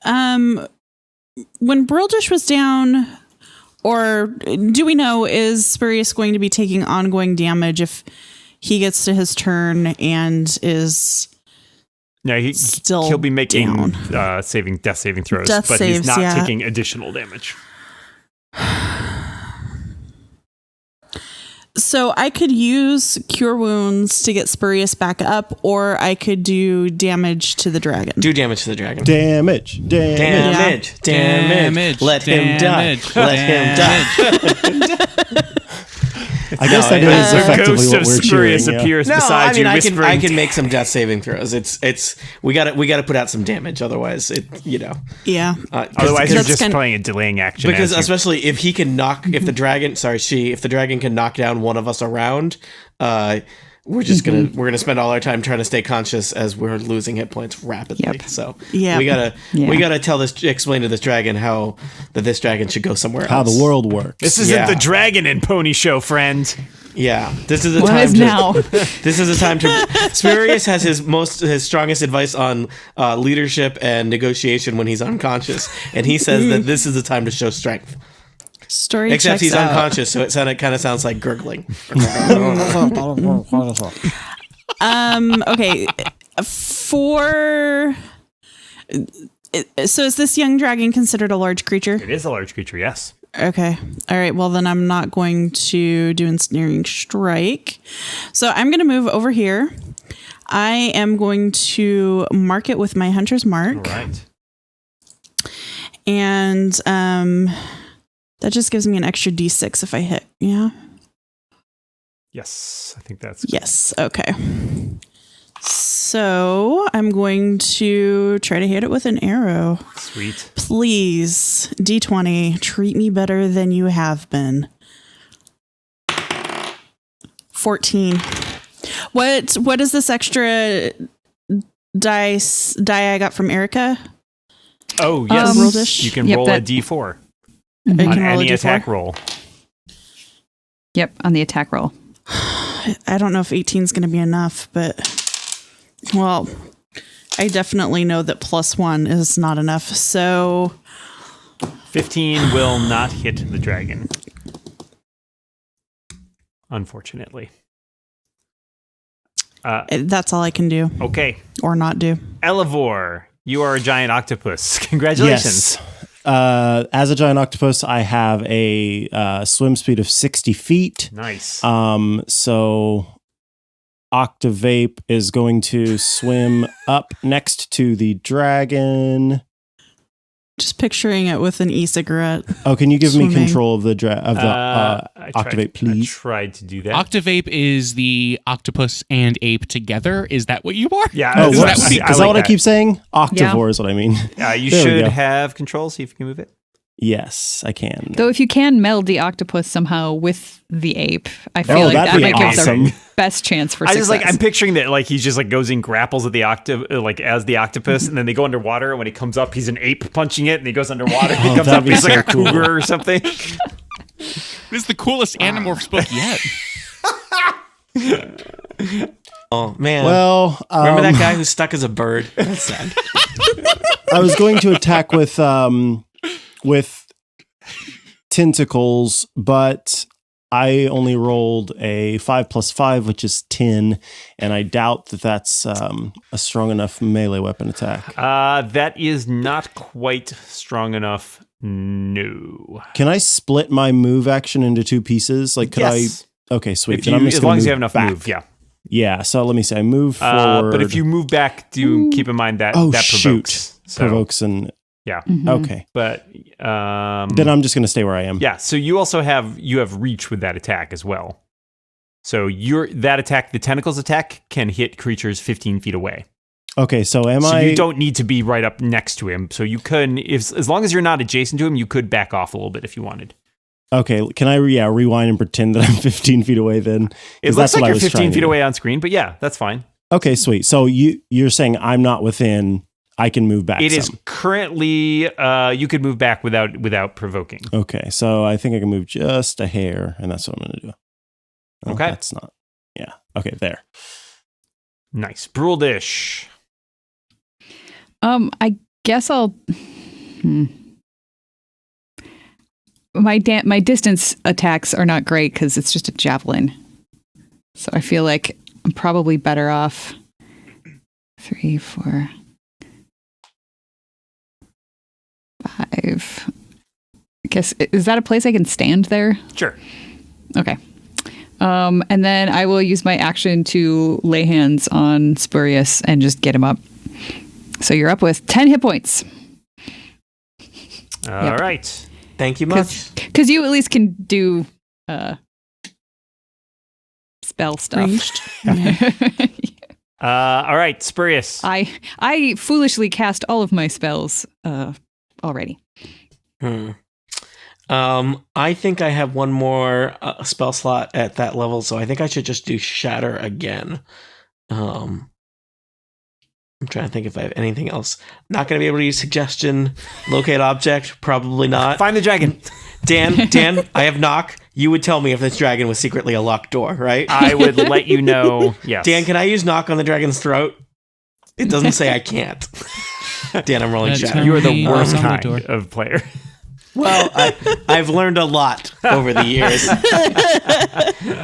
when Brildish was down, or do we know, is Spurious going to be taking ongoing damage if he gets to his turn and is Yeah, still he'll be making down? death saving throws, Death but saves, he's not yeah. taking additional damage. So I could use Cure Wounds to get Spurious back up, or I could do damage to the dragon. Do damage to the dragon. Damage. Damage. Let him die. Damage. Let him die. I guess that is The effectively ghost what of we're Spurious cheering. Yeah. appears No, beside I mean you, I whispering. can make some death saving throws. It's we got to put out some damage, otherwise it Yeah. Otherwise, you're that's just kind- playing a delaying action. because as you- especially if he can knock if the dragon can knock down one of us around, we're just we're gonna spend all our time trying to stay conscious as we're losing hit points rapidly. Yep. So Yeah. we gotta Yeah. explain to this dragon how this dragon should go somewhere How else. the world works. this isn't Yeah. the Dragon and Pony Show, friend. Yeah, this is the What time is to, now? This is the time to. Spurious has his strongest advice on leadership and negotiation when he's unconscious, and he says that this is the time to show strength. Story Except checks he's out. unconscious, so it kind of sounds like gurgling. Okay. So is this young dragon considered a large creature? It is a large creature, yes. Okay. All right. Well, then I'm not going to do ensnaring strike. So I'm going to move over here. I am going to mark it with my hunter's mark. All right. And that just gives me an extra D6 if I hit. Yeah. Yes, I think that's Yes. Okay. So I'm going to try to hit it with an arrow. sweet. Please, D20, treat me better than you have been. 14. What is this extra die I got from Erica? Oh, yes. Roldish? You can Yep, roll that- a D4 I on can roll a any D4? attack roll. Yep, on the attack roll. I don't know if 18 is going to be enough, but well, I definitely know that +1 is not enough. So 15 will not hit the dragon. Unfortunately. that's all I can do Okay. or not do. Elevor, you are a giant octopus. Congratulations. Yes. As a giant octopus, I have a swim speed of 60 feet. Nice. So Octavape is going to swim up next to the dragon Just picturing it with an e-cigarette. Oh, can you give me Swimming. control of the Octavape, please? I tried to do that. Octavape is the octopus and ape together. Is that what you are? Yeah. Oh, Is what? that Is what you- that what I keep saying? Octavore is what I mean. You There we should go. have control. See if you can move it. Yes, I can. Though if you can meld the octopus somehow with the ape, I feel Oh, like that'd that be might give awesome. the best chance for I success. just I'm picturing that like he's just like goes and grapples at the as the octopus, and then they go underwater, and when he comes up, he's an ape punching it, and he goes underwater, and he comes that'd up, be he's like so a cool. cougar or something. This is the coolest Animorphs book yet. Oh man. Well, remember that guy who's stuck as a bird? That's sad. I was going to attack with tentacles, but I only rolled a 5 + 5, which is 10, and I doubt that that's a strong enough melee weapon attack. That is not quite strong enough. No. Can I split my move action into 2 pieces? Like, could Yes. I? Okay, sweet. If Then you, I'm just as gonna long as you move have enough back. move, yeah. Yeah. So let me see. I move forward. But if you move back, do keep in mind that oh that shoot, provokes. So, provokes and yeah. okay. But Then I'm just gonna stay where I am. yeah. So you also have reach with that attack as well. So that attack, the tentacles attack, can hit creatures 15 feet away. Okay. So So you don't need to be right up next to him. So you can, as long as you're not adjacent to him, you could back off a little bit if you wanted. Okay. Can I rewind and pretend that I'm 15 feet away then? 'Cause It looks that's what like I you're was 15 trying feet to do. away on screen, but yeah, that's fine. Okay, sweet. So you're saying I'm not within. I can move back. It is some. currently you could move back without provoking. Okay, so I think I can move just a hair, and that's what I'm going to do. Oh, Okay. that's not. Yeah. Okay, there. Nice. Brule dish. I guess I'll. My distance attacks are not great because it's just a javelin. So I feel like I'm probably better off. 3, 4, 5. I guess, is that a place I can stand there? Sure. Okay. And then I will use my action to lay hands on Spurious and just get him up. So you're up with 10 hit points. All right. Thank you much. Because you at least can do spell stuff. All right. Spurious. I foolishly cast all of my spells already. I think I have one more spell slot at that level, so I think I should just do Shatter again. I'm trying to think if I have anything else. Not going to be able to use Suggestion, Locate Object, probably not. Find the dragon. Dan, I have Knock. You would tell me if this dragon was secretly a locked door, right? I would let you know. Yes. Dan, can I use Knock on the dragon's throat? It doesn't say I can't. Dan, I'm rolling Shatter. You are the Me, worst on the kind door. of player. Well, I've learned a lot over the years.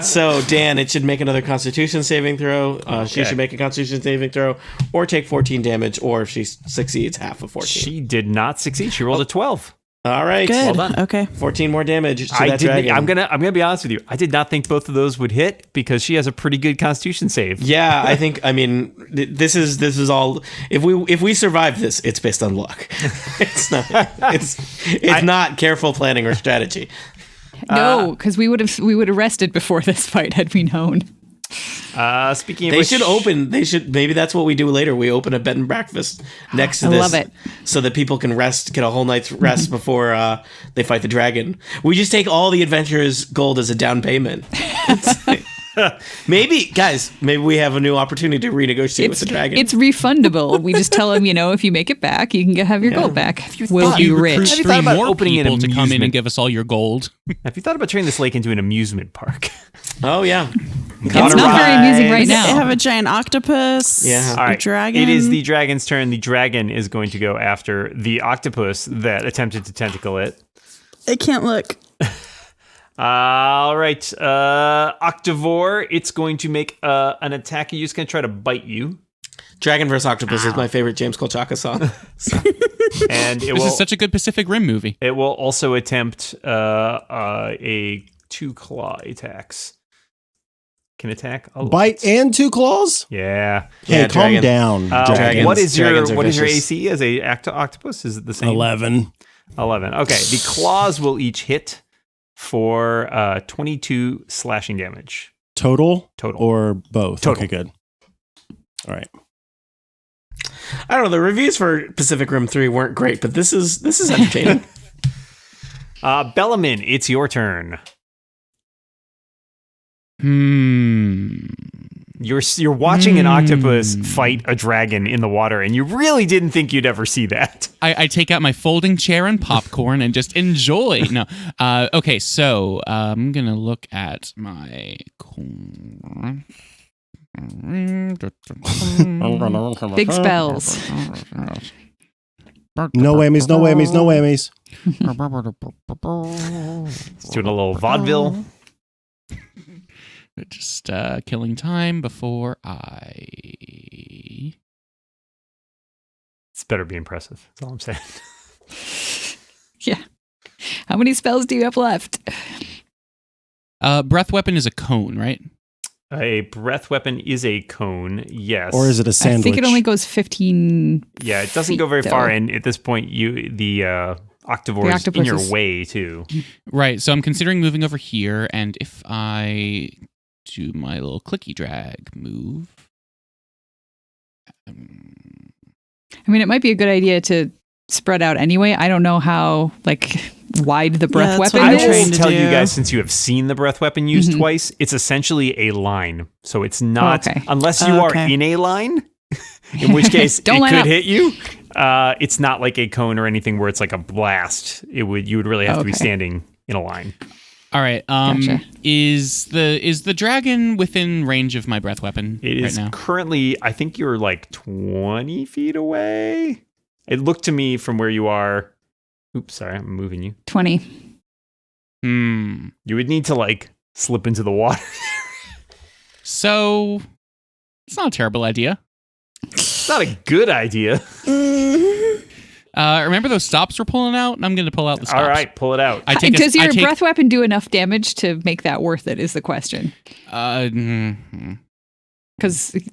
So, Dan, it should make another Constitution saving throw. She should make a Constitution saving throw, or take 14 damage, or if she succeeds, half of 14. She did not succeed. She rolled a 12. All right. Good. Well done. Okay. 14 more damage to I that didn't. dragon. I'm gonna be honest with you. I did not think both of those would hit because she has a pretty good Constitution save. Yeah, I mean, this is all. If we survive this, it's based on luck. It's not. It's not careful planning or strategy. No, because we would have rested before this fight had we known. Speaking of They which, should open. They should. Maybe that's what we do later. We open a bed and breakfast next to I this, love it. so that people can rest, get a whole night's rest before they fight the dragon. We just take all the adventurers' gold as a down payment. Maybe, guys, maybe we have a new opportunity to renegotiate with the dragon. It's refundable. We just tell him, if you make it back, you can have your gold back. We'll be You rich. recruit Have you 3 thought about more opening an people to come in amusement- and give us all your gold. have you thought about turning this lake into an amusement park? Oh yeah, It's not very amusing right They now. have a giant octopus. Yeah. All A right. dragon. It is the dragon's turn. The dragon is going to go after the octopus that attempted to tentacle it. I can't look. All right. Octavore, it's going to make an attack. It's going to try to bite you. Dragon vs. Octopus is my favorite James Kolchaka song. And it This will is such a good Pacific Rim movie. it will also attempt a 2 claw attacks. can attack a lot. Bite and 2 claws? Yeah. Hey, Yeah, calm dragon. down. Dragon. What is your Dragons are vicious. AC as a octopus? Is it the same? 11 11. Okay. The claws will each hit for 22 slashing damage. total? Total. Or both? Total. Okay, good. All right. I don't know. The reviews for Pacific Rim 3 weren't great, but this is entertaining. Bellamin, it's your turn. You're watching an octopus fight a dragon in the water, and you really didn't think you'd ever see that. I take out my folding chair and popcorn and just enjoy. No. Okay, so I'm going to look at my... Big spells. No whammies, no whammies, no whammies. It's doing a little vaudeville. Just killing time before I... It's better be impressive. That's all I'm saying. Yeah. How many spells do you have left? Breath weapon is a cone, right? A breath weapon is a cone, yes. Or is it a sandwich? I think it only goes 15. Yeah, it doesn't go very far, and at this point, the Octavore is in your way too. Right. So I'm considering moving over here, and if I do my little clicky drag move, I mean, it might be a good idea to spread out anyway. I don't know how wide the breath weapon I is. will tell you guys, since you have seen the breath weapon used twice, it's essentially a line. So it's not, unless you are in a line, in which case it could hit you. It's not like a cone or anything where it's like a blast. You would really have to be standing in a line. All right. Gotcha. Is the dragon within range of my breath weapon It is right now? currently, I think you're like 20 feet away. It looked to me from where you are. Oops, sorry, I'm moving you. 20. You would need to slip into the water. So it's not a terrible idea. It's not a good idea. Remember those stops we're pulling out? I'm going to pull out the stops. All right, pull it out. Does your breath weapon do enough damage to make that worth it is the question. Because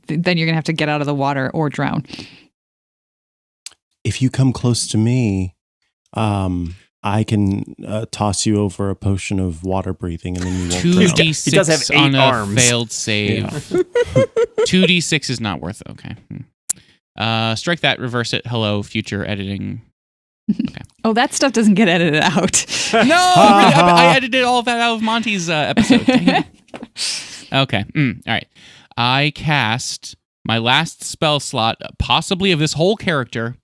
then you're going to have to get out of the water or drown. If you come close to me, I can toss you over a potion of water breathing, and then you won't drown. 2d6 He does have 8 on arms. a failed save. Yeah. 2d6 is not worth it. Okay. Strike that, reverse it. Hello, future editing. Okay. Oh, that stuff doesn't get edited out. No, really, I edited all of that out of Monty's episode. Okay. All right. I cast my last spell slot, possibly of this whole character,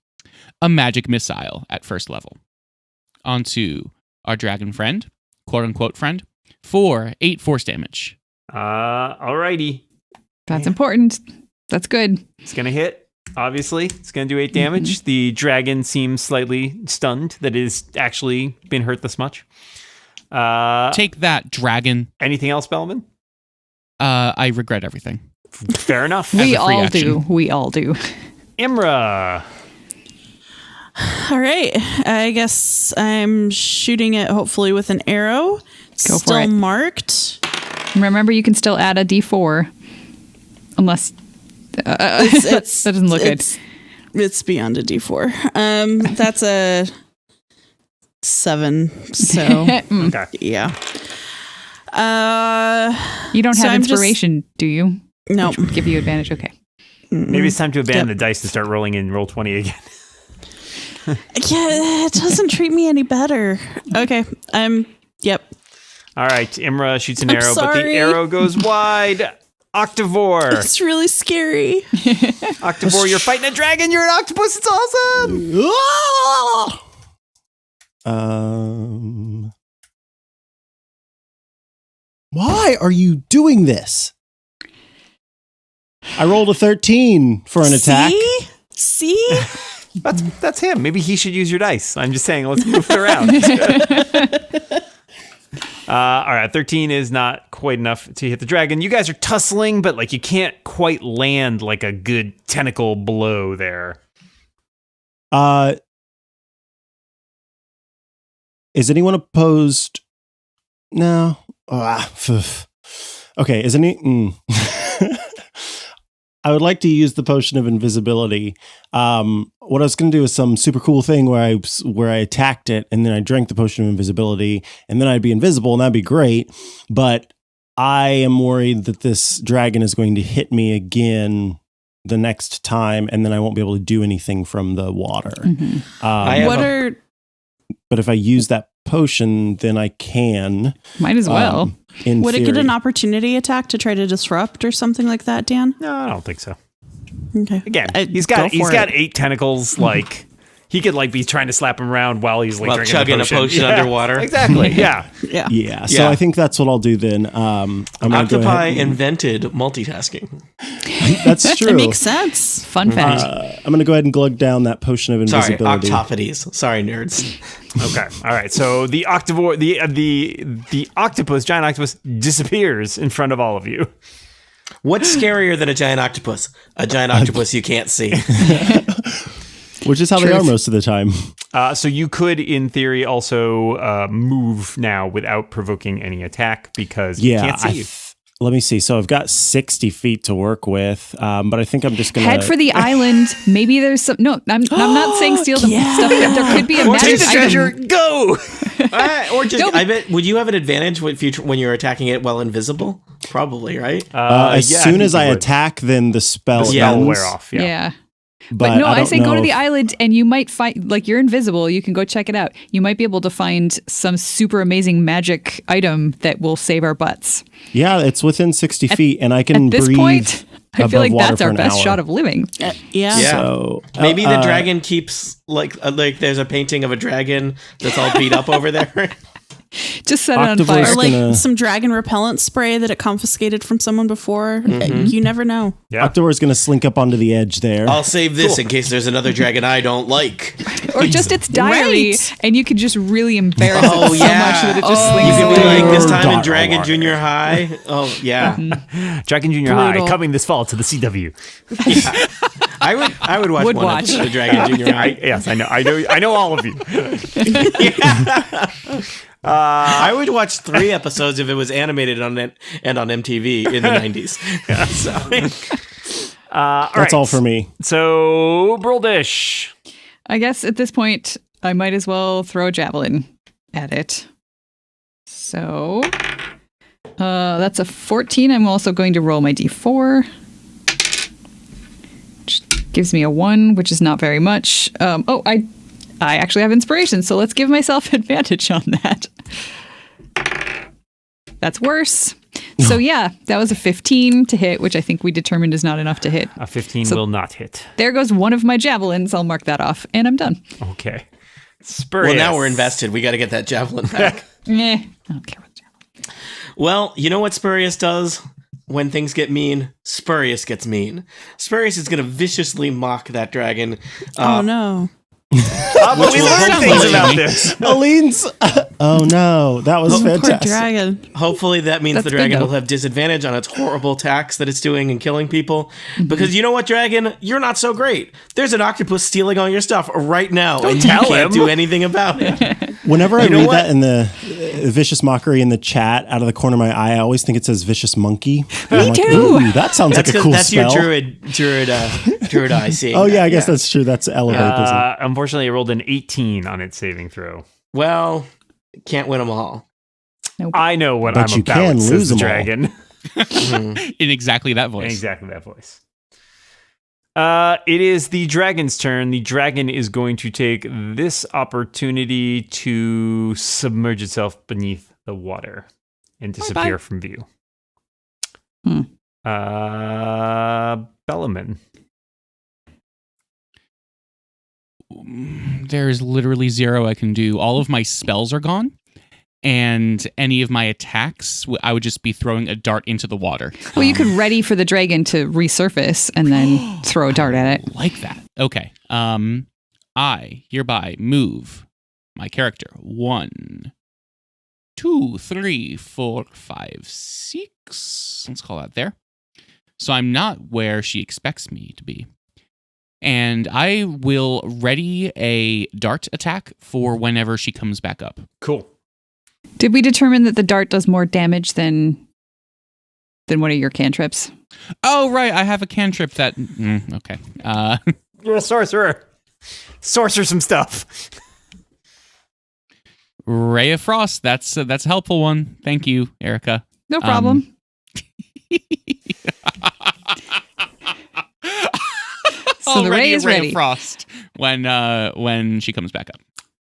a magic missile at first level, onto our dragon friend, quote unquote friend, for 8 force damage. Alrighty. That's important. That's good. It's gonna hit. Obviously, it's gonna do 8 damage. The dragon seems slightly stunned that it has actually been hurt this much. Take that, dragon. Anything else, Bellman? I regret everything. Fair enough. We As a free all action. do. We all do. Imra. All right. I guess I'm shooting it hopefully with an arrow. It's Go for still it. marked. Remember, you can still add a d4. Unless... that doesn't look good. It's beyond a D4. That's a 7. So, Okay. yeah. You don't so have I'm inspiration, do you? No. Which would give you advantage. Okay. Maybe it's time to abandon the dice and start rolling in roll 20 again. Yeah, it doesn't treat me any better. Okay. Yep. All right. Imra shoots an I'm arrow, but the sorry. arrow goes wide. Octavore. It's really scary. Octavore, you're fighting a dragon. You're an octopus. It's awesome. Why are you doing this? I rolled a 13 for an attack. See? That's him. Maybe he should use your dice. I'm just saying, let's move it around. All right, 13 is not quite enough to hit the dragon. You guys are tussling, but you can't quite land a good tentacle blow there. Is anyone opposed? No. Okay, is any... I would like to use the potion of invisibility. What I was going to do is some super cool thing where I attacked it and then I drank the potion of invisibility and then I'd be invisible and that'd be great. But I am worried that this dragon is going to hit me again the next time and then I won't be able to do anything from the water. Mm-hmm. But if I use that potion, then I can. Might as well. Would it get an opportunity attack to try to disrupt or something like that, Dan? No, I don't think so. Okay. Again, he's got 8 tentacles. Like he could like be trying to slap him around while he's like drinking chugging a potion underwater. Exactly. Yeah. Yeah. So I think that's what I'll do then. Octopi invented multitasking. That's true. It makes sense. Fun fact. I'm going to go ahead and glug down that potion of invisibility. Sorry, Octopodes. Sorry, nerds. Okay. All right. So the octopus, giant octopus, disappears in front of all of you. What's scarier than a giant octopus? A giant octopus you can't see. Which is how they are most of the time. So you could, in theory, also move now without provoking any attack because he can't see you. Let me see. So I've got 60 feet to work with, but I think I'm just going to... Head for the island. Maybe there's some... No, I'm not saying steal the stuff. There could be a magic take the treasure. Go! Or just... I bet... Would you have an advantage when you're attacking it while invisible? Probably, right? As soon as I attack, then the spell will wear off. Yeah. But no, I say go to the island and you might find, like you're invisible, you can go check it out. You might be able to find some super amazing magic item that will save our butts. Yeah, it's within 60 feet and I can breathe. At this point, I feel like that's our best hour. shot of living. Yeah. So maybe the dragon keeps like there's a painting of a dragon that's all beat up over there. Just set it on fire. Or like some dragon repellent spray that it confiscated from someone before. Mm-hmm. You never know. Yeah. October's going to slink up onto the edge there. I'll save this in case there's another dragon I don't like. Or just its diary, Right. and you could just really embarrass it so much that it just You slings could be away. like, this time in Dragon Junior High. Oh, yeah. Dragon Junior High coming this fall to the CW. I would watch one episode of Dragon Junior High. Yes, I know all of you. I would watch 3 episodes if it was animated on it and on MTV in the 90s. That's all for me. So, Bruldish. I guess at this point, I might as well throw a javelin at it. So, that's a 14. I'm also going to roll my d4. Which gives me a 1, which is not very much. I actually have inspiration, so let's give myself advantage on that. That's worse. So yeah, that was a 15 to hit, which I think we determined is not enough to hit. A 15 will not hit. There goes one of my javelins. I'll mark that off, and I'm done. Okay. Spurious. Well, now we're invested. We got to get that javelin back. I don't care about the javelin. Well, you know what Spurious does? When things get mean, Spurious gets mean. Spurious is going to viciously mock that dragon. Oh, no. But we learned things about this. Aline's... Oh, no. That was Poor fantastic. dragon. Hopefully that means That's the good, dragon though. will have disadvantage on its horrible attacks that it's doing and killing people. Because you know what, dragon? You're not so great. There's an octopus stealing all your stuff right now, and you tell can't him. do anything about it. Whenever I You know read what? that in the vicious mockery in the chat out of the corner of my eye, I always think it says vicious monkey. Me too. Ooh, that sounds like a cool That's spell. your druid eye seeing. Oh, yeah, I that, guess that's true. That's elevate, isn't it? Unfortunately, it rolled an 18 on its saving throw. Well, can't win them all. I know what But I'm you about, can says lose the them all. dragon. In exactly that voice. Exactly that voice. It is the dragon's turn. The dragon is going to take this opportunity to submerge itself beneath the water and disappear from view. Bellaman. There's literally 0 I can do. All of my spells are gone, and any of my attacks, I would just be throwing a dart into the water. Well, you could ready for the dragon to resurface and then throw a dart at it. Like that. Okay. I hereby move my character 1, 2, 3, 4, 5, 6. Let's call that there. So I'm not where she expects me to be. And I will ready a dart attack for whenever she comes back up. Cool. Did we determine that the dart does more damage than than one of your cantrips. Oh, right. I have a cantrip that... okay. You're a sorcerer. Sorcerer some stuff. Ray of Frost. That's a helpful one. Thank you, Erica. No problem. So the Ray is Ray ready. of Frost when she comes back up.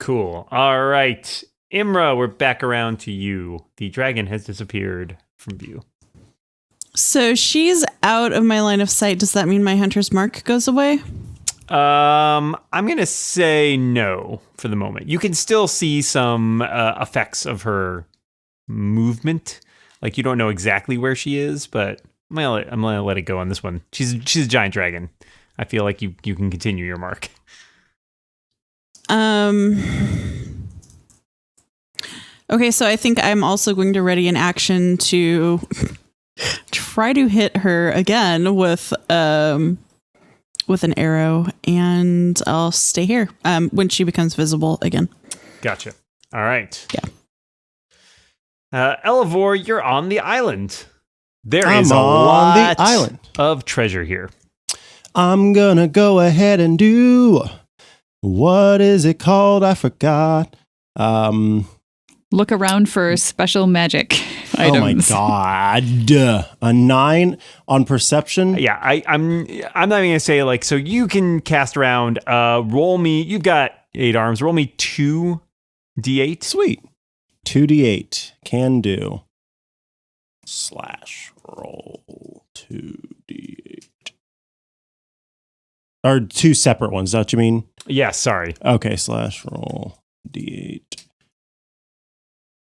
Cool. All right. Imra, we're back around to you. The dragon has disappeared from view. So she's out of my line of sight. Does that mean my hunter's mark goes away? I'm going to say no for the moment. You can still see some effects of her movement. Like, you don't know exactly where she is, but I'm gonna let it go on this one. She's a giant dragon. I feel like you can continue your mark. Okay, so I think I'm also going to ready an action to try to hit her again with an arrow, and I'll stay here when she becomes visible again. Gotcha. All right. Yeah. Elevor, you're on the island. There I'm is a on lot the island. of treasure here. I'm gonna go ahead and do, what is it called? I forgot. Look around for special magic items. Oh my god. A 9 on perception? Yeah, I'm not even gonna say like, so you can cast around. Roll me. You've got 8 arms. Roll me 2d8. Sweet. 2d8. Can do. /roll 2d8. Or 2 separate ones, is that what you mean? Yeah, sorry. Okay, /roll d8.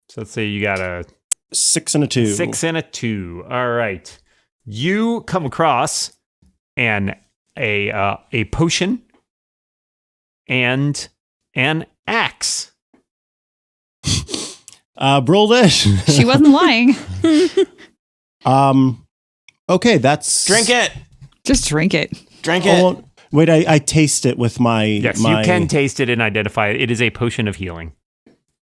So let's say you got a 6 and a 2. 6 and a 2. All right. You come across a potion and an axe. Bruldish. She wasn't lying. Okay, that's... Drink it. Just drink it. Drink it. Oh, wait, I taste it with my... Yes, my... you can taste it and identify it. It is a potion of healing.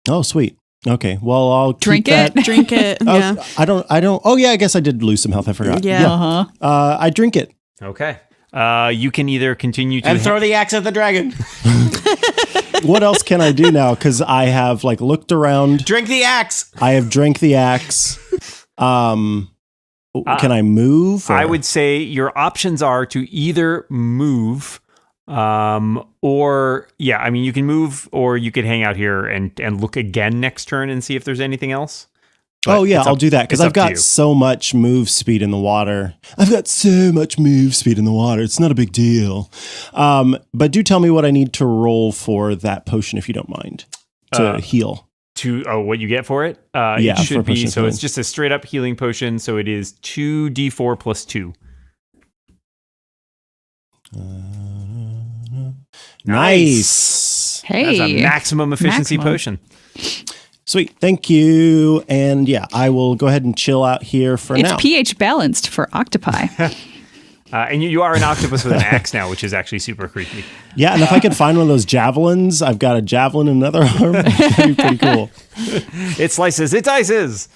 Oh, sweet. Okay, well, I'll Drink keep it. that. Drink it. Oh, Yeah. I don't... Oh, yeah, I guess I did lose some health. I forgot. Yeah. Uh-huh. I drink it. Okay. You can either continue to... And throw the axe at the dragon. What else can I do now? Because I have, like, looked around. Drink the axe. I have drank the axe. Can I move? Or? I would say your options are to either move, or you can move, or you could hang out here and look again next turn and see if there's anything else. But oh yeah, I'll do that because I've got you. so much move speed in the water. It's not a big deal. But do tell me what I need to roll for that potion if you don't mind to heal. What you get for it? Yeah, it should for be. So healing. it's just a straight up healing potion. So it is 2d4 plus 2. Nice. Hey. That's a maximum efficiency potion. Sweet. Thank you. And yeah, I will go ahead and chill out here for It's now. pH balanced for octopi. And you are an octopus with an axe now, which is actually super creepy. Yeah, and if I could find one of those javelins, I've got a javelin in another arm. That'd be pretty cool. It slices, it dices.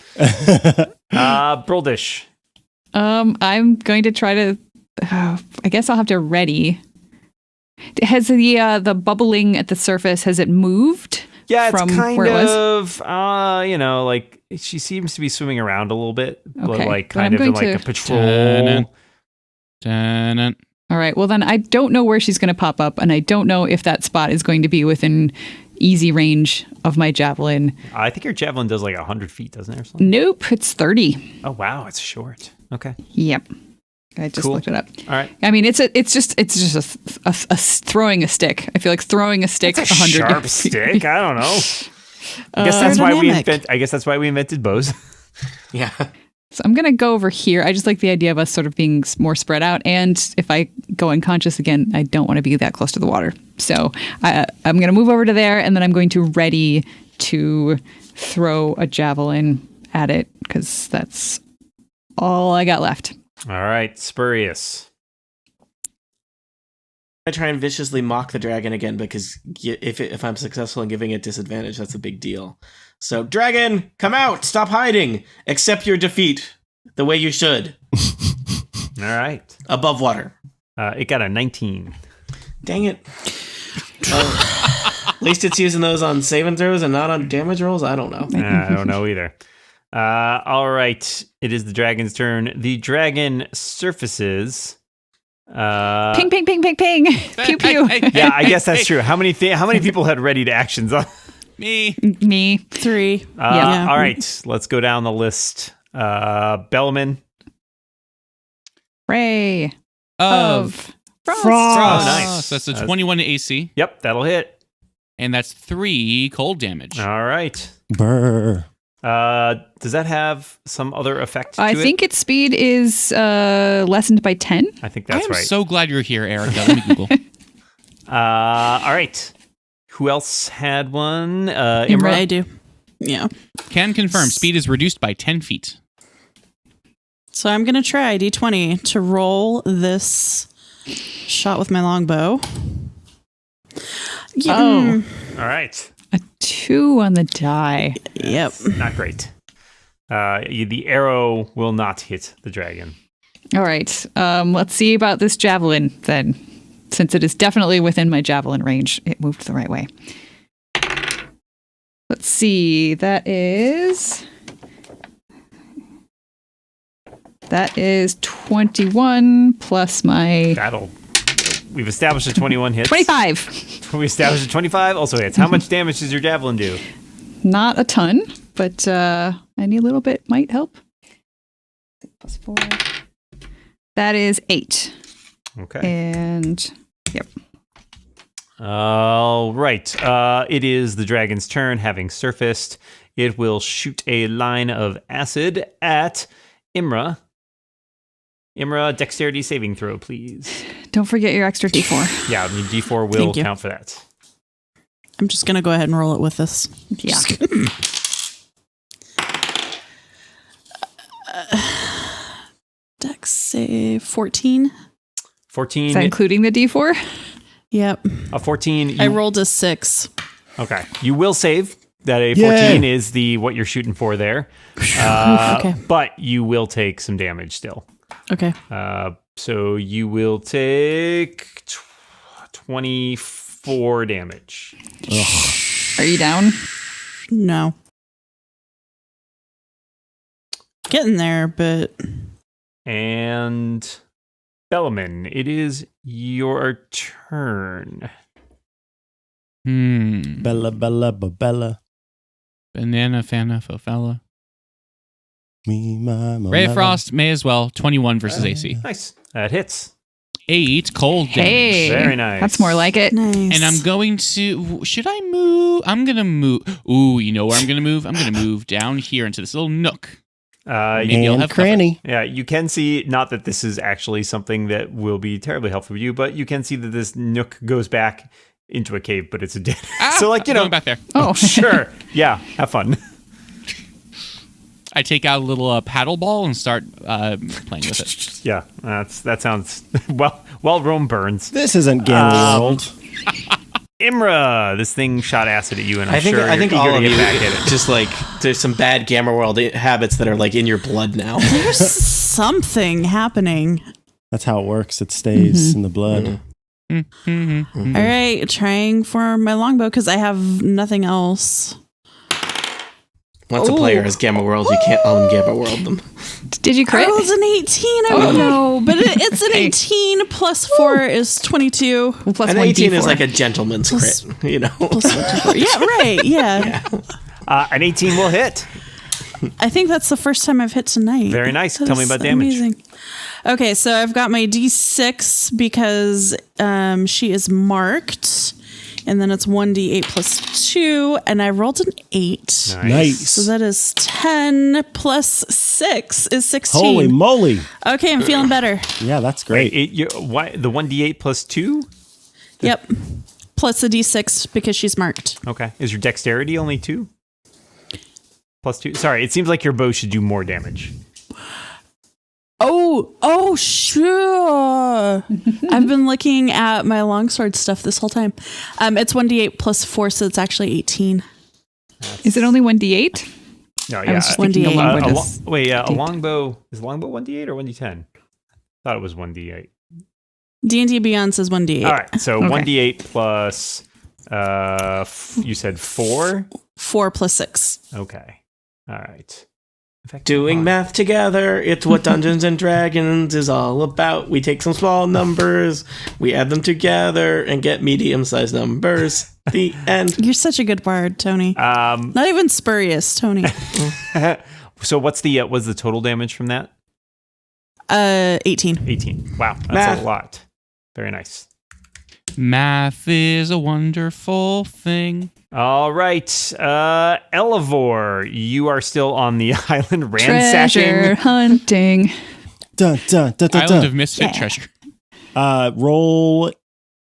Bruldish. I'm going to try to. I guess I'll have to ready. Has the bubbling at the surface, has it moved? Yeah, it's from kind where it was? of, like she seems to be swimming around a little bit, but Okay, like then kind I'm of in going like a to- patrol. All right. Well, then I don't know where she's going to pop up, and I don't know if that spot is going to be within easy range of my javelin. I think your javelin does like 100 feet, doesn't it? Or something? Nope, it's 30. Oh wow, it's short. Okay, Yep. I just Cool. looked it up. all right. I mean, it's just a throwing a stick. I feel like throwing a stick It's a 100 sharp feet. stick. I don't know. I guess that's why we invented bows. Yeah. So I'm going to go over here. I just like the idea of us sort of being more spread out. And if I go unconscious again, I don't want to be that close to the water. So I'm going to move over to there, and then I'm going to ready to throw a javelin at it because that's all I got left. All right, Spurious. I try and viciously mock the dragon again because if I'm successful in giving it disadvantage, that's a big deal. So, dragon, come out! Stop hiding! Accept your defeat. The way you should. All right. Above water. It got a 19. Dang it. At least it's using those on saving throws and not on damage rolls. I don't know. I don't know either. All right. It is the dragon's turn. The dragon surfaces. Ping, ping, ping, ping, ping. Pew, pew. Yeah, I guess that's true. How many people had ready to actions on? Me. 3. Yeah. All right. Let's go down the list. Bellman. Ray Of Frost. Frost. Oh, nice. So that's a 21 AC, Yep, that'll hit. and that's 3 cold damage. All right. Brr. Does that have some other effect to I it? think its speed is lessened by 10. I think I that's am right. so glad you're here, Erica. Let me Google. All right. Who else had one? Imra, I do. Yeah. Can confirm speed is reduced by 10 feet. So I'm going to try D20 to roll this shot with my longbow. Yeah. Oh. All right. A 2 on the die. Yep. Not great. The arrow will not hit the dragon. All right. Let's see about this javelin then. Since it is definitely within my javelin range, it moved the right way. Let's see. That is 21 plus my We've established a 21 hits. 25. We established a 25 also hits. How much damage does your javelin do? Not a ton, but any little bit might help. Plus 4. That is 8. Okay. And yep. All right. It is the dragon's turn, having surfaced. It will shoot a line of acid at Imra. Imra, dexterity saving throw, please. Don't forget your extra D4. Yeah, the D4 will Thank you. count for that. I'm just going to go ahead and roll it with this. Yeah. Dex save 14. 14. Is that including the D4? Yep. A 14. I rolled a 6. Okay. You will save. That a 14 is the what you're shooting for there. Okay. But you will take some damage still. Okay. So you will take 24 damage. Are you down? No. Getting there, but And Bellaman, it is your turn. Bella, Bella, Bella. Banana, fana, fofella. Me, my, Ray of Frost, may as well. 21 versus AC. Nice. That hits. 8 cold damage. Hey. Very nice. That's more like it. nice. And I'm going to... Should I move? I'm going to move... Ooh, you know where I'm going to move? I'm going to move down here into this little nook. Maybe I'll And have cranny. Yeah, you can see, not that this is actually something that will be terribly helpful for you, but you can see that this nook goes back into a cave, but it's a dead. So, like, you know. Going back there. Oh, Sure. Yeah, have fun. I take out a little paddle ball and start playing with it. Yeah, that sounds well. Rome burns. This isn't Gamma World. Imra, this thing shot acid at you, and I'm I think sure you're all eager of to you get back at it. just like there's some bad Gamma World habits that are like in your blood now. There's something happening. That's how it works. It stays in the blood. All right, trying for my longbow because I have nothing else. Once a player has Gamma World, you can't Gamma World them. did you crit? I rolled an 18. I don't know, but it's an 18 plus 4 is 22. Well, plus An 1 18 D4. is like a gentleman's crit, you know. Yeah, right. Yeah. An 18 will hit. I think that's the first time I've hit tonight. Very nice. That Tell me is about damage. amazing. Okay, so I've got my D6 because she is marked. And then it's 1d8 plus 2. And I rolled an 8. Nice. So that is 10 plus 6 is 16. Holy moly. Okay, I'm feeling better. Yeah, that's great. Why the 1d8 plus 2? Yep. Plus a D6 because she's marked. Okay. Is your dexterity only 2? Plus 2? Sorry, it seems like your bow should do more damage. Oh, sure. I've been looking at my longsword stuff this whole time. It's 1d8 plus 4, so it's actually 18. Is it only 1d8? No, I yeah. was just thinking a 1d8. longbow a does. a longbow is longbow 1d8 or 1d10? Thought it was 1d8. D&D Beyond says 1d8. All right, so Okay. 1d8 plus you said 4? 4 plus 6. Okay. All right. Doing math together, it's what Dungeons and Dragons is all about. We take some small numbers, we add them together, and get medium-sized numbers. The end. You're such a good bard, Tony. Not even spurious, Tony. So what's the total damage from that? 18. 18. Wow, that's Math. a lot. Very nice. Math is a wonderful thing. All right, Elevor, you are still on the island ransacking. Treasure hunting. Dun, dun, dun, dun, Island dun. of Misfit Treasure. Roll.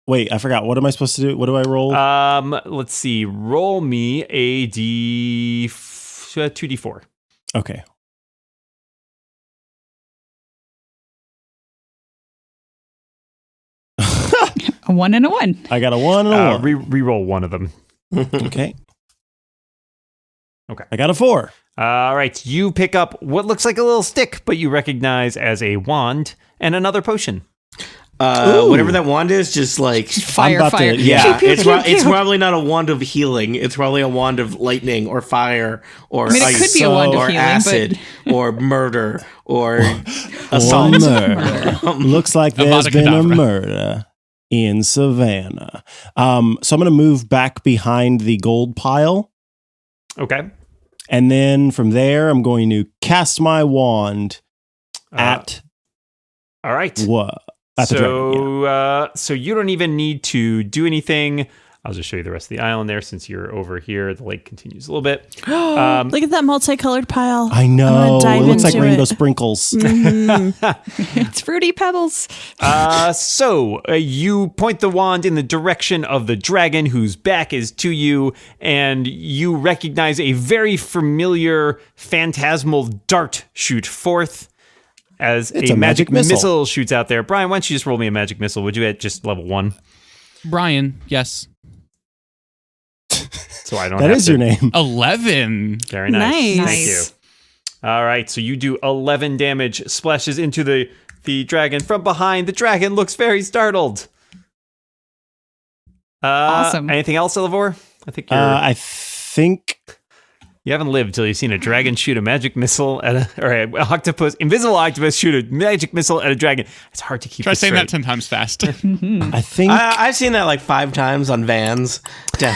Wait, I forgot. What am I supposed to do? What do I roll? Let's see. Roll me a 2d4. Okay. A 1 and a 1. I got a 1 and a 1. Re-roll one of them. Okay. Okay. I got a 4. All right, you pick up what looks like a little stick, but you recognize as a wand and another potion. Whatever that wand is, just like Fire, about to- fire. yeah, Pew, pew, it's pew, it's pew. probably not a wand of healing. It's probably a wand of lightning or fire or I mean, it ice could be a wand of or healing, acid or murder or One assault. murder. Looks like there's Avada been a Kedavra. murder in Savannah. So I'm going to move back behind the gold pile. Okay. And then from there, I'm going to cast my wand at All right. what? At the dragon. Yeah. So you don't even need to do anything. I'll just show you the rest of the island there since you're over here. The lake continues a little bit. Look at that multicolored pile. I I'm know. gonna dive It looks like into rainbow it. sprinkles. It's fruity pebbles. So you point the wand in the direction of the dragon whose back is to you, and you recognize a very familiar phantasmal dart shoot forth as It's a a magic magic missile. missile shoots out there. Brian, why don't you just roll me a magic missile? Would you at just level 1? Brian, yes. So I don't That have is to- your name. 11. Very nice. Nice. Thank you. All right, so you do 11 damage, splashes into the dragon from behind. The dragon looks very startled. Awesome. Anything else, Elevor? I think you're... I think You haven't lived till you've seen a dragon shoot a magic missile at an octopus, invisible octopus shoot a magic missile at a dragon. It's hard to keep Try this saying that straight. 10 times fast. I think I've seen that like 5 times on vans down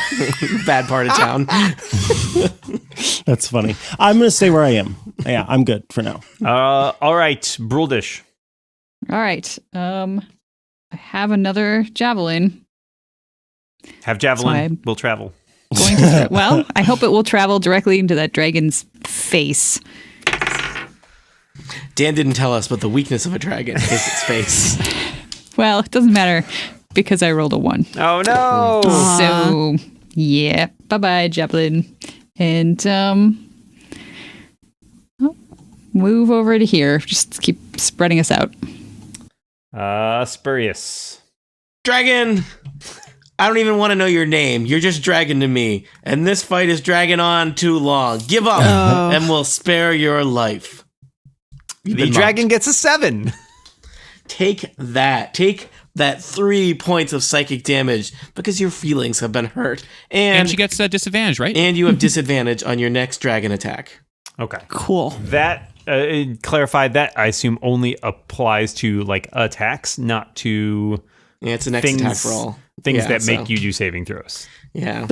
bad part of town. that's funny. I'm going to stay where I am. Yeah, I'm good for now. All right, Bruldish. All right. I have another javelin. Have javelin. So We'll travel. Going to well, I hope it will travel directly into that dragon's face. Dan didn't tell us, but the weakness of a dragon is its face. Well, it doesn't matter because I rolled a 1. Oh no! So, yeah. Bye-bye, javelin. And move over to here. Just keep spreading us out. Spurious. Dragon! I don't even want to know your name. You're just dragon to me. And this fight is dragging on too long. Give up, and we'll spare your life. You've The been dragon mocked. gets a 7. Take that. Take that 3 points of psychic damage because your feelings have been hurt. and she gets a disadvantage, right? And you have disadvantage on your next dragon attack. Okay. Cool. That clarify that I assume only applies to like attacks, not to Yeah, it's the next things attack roll. things Yeah, that make so- you do saving throws. Yeah.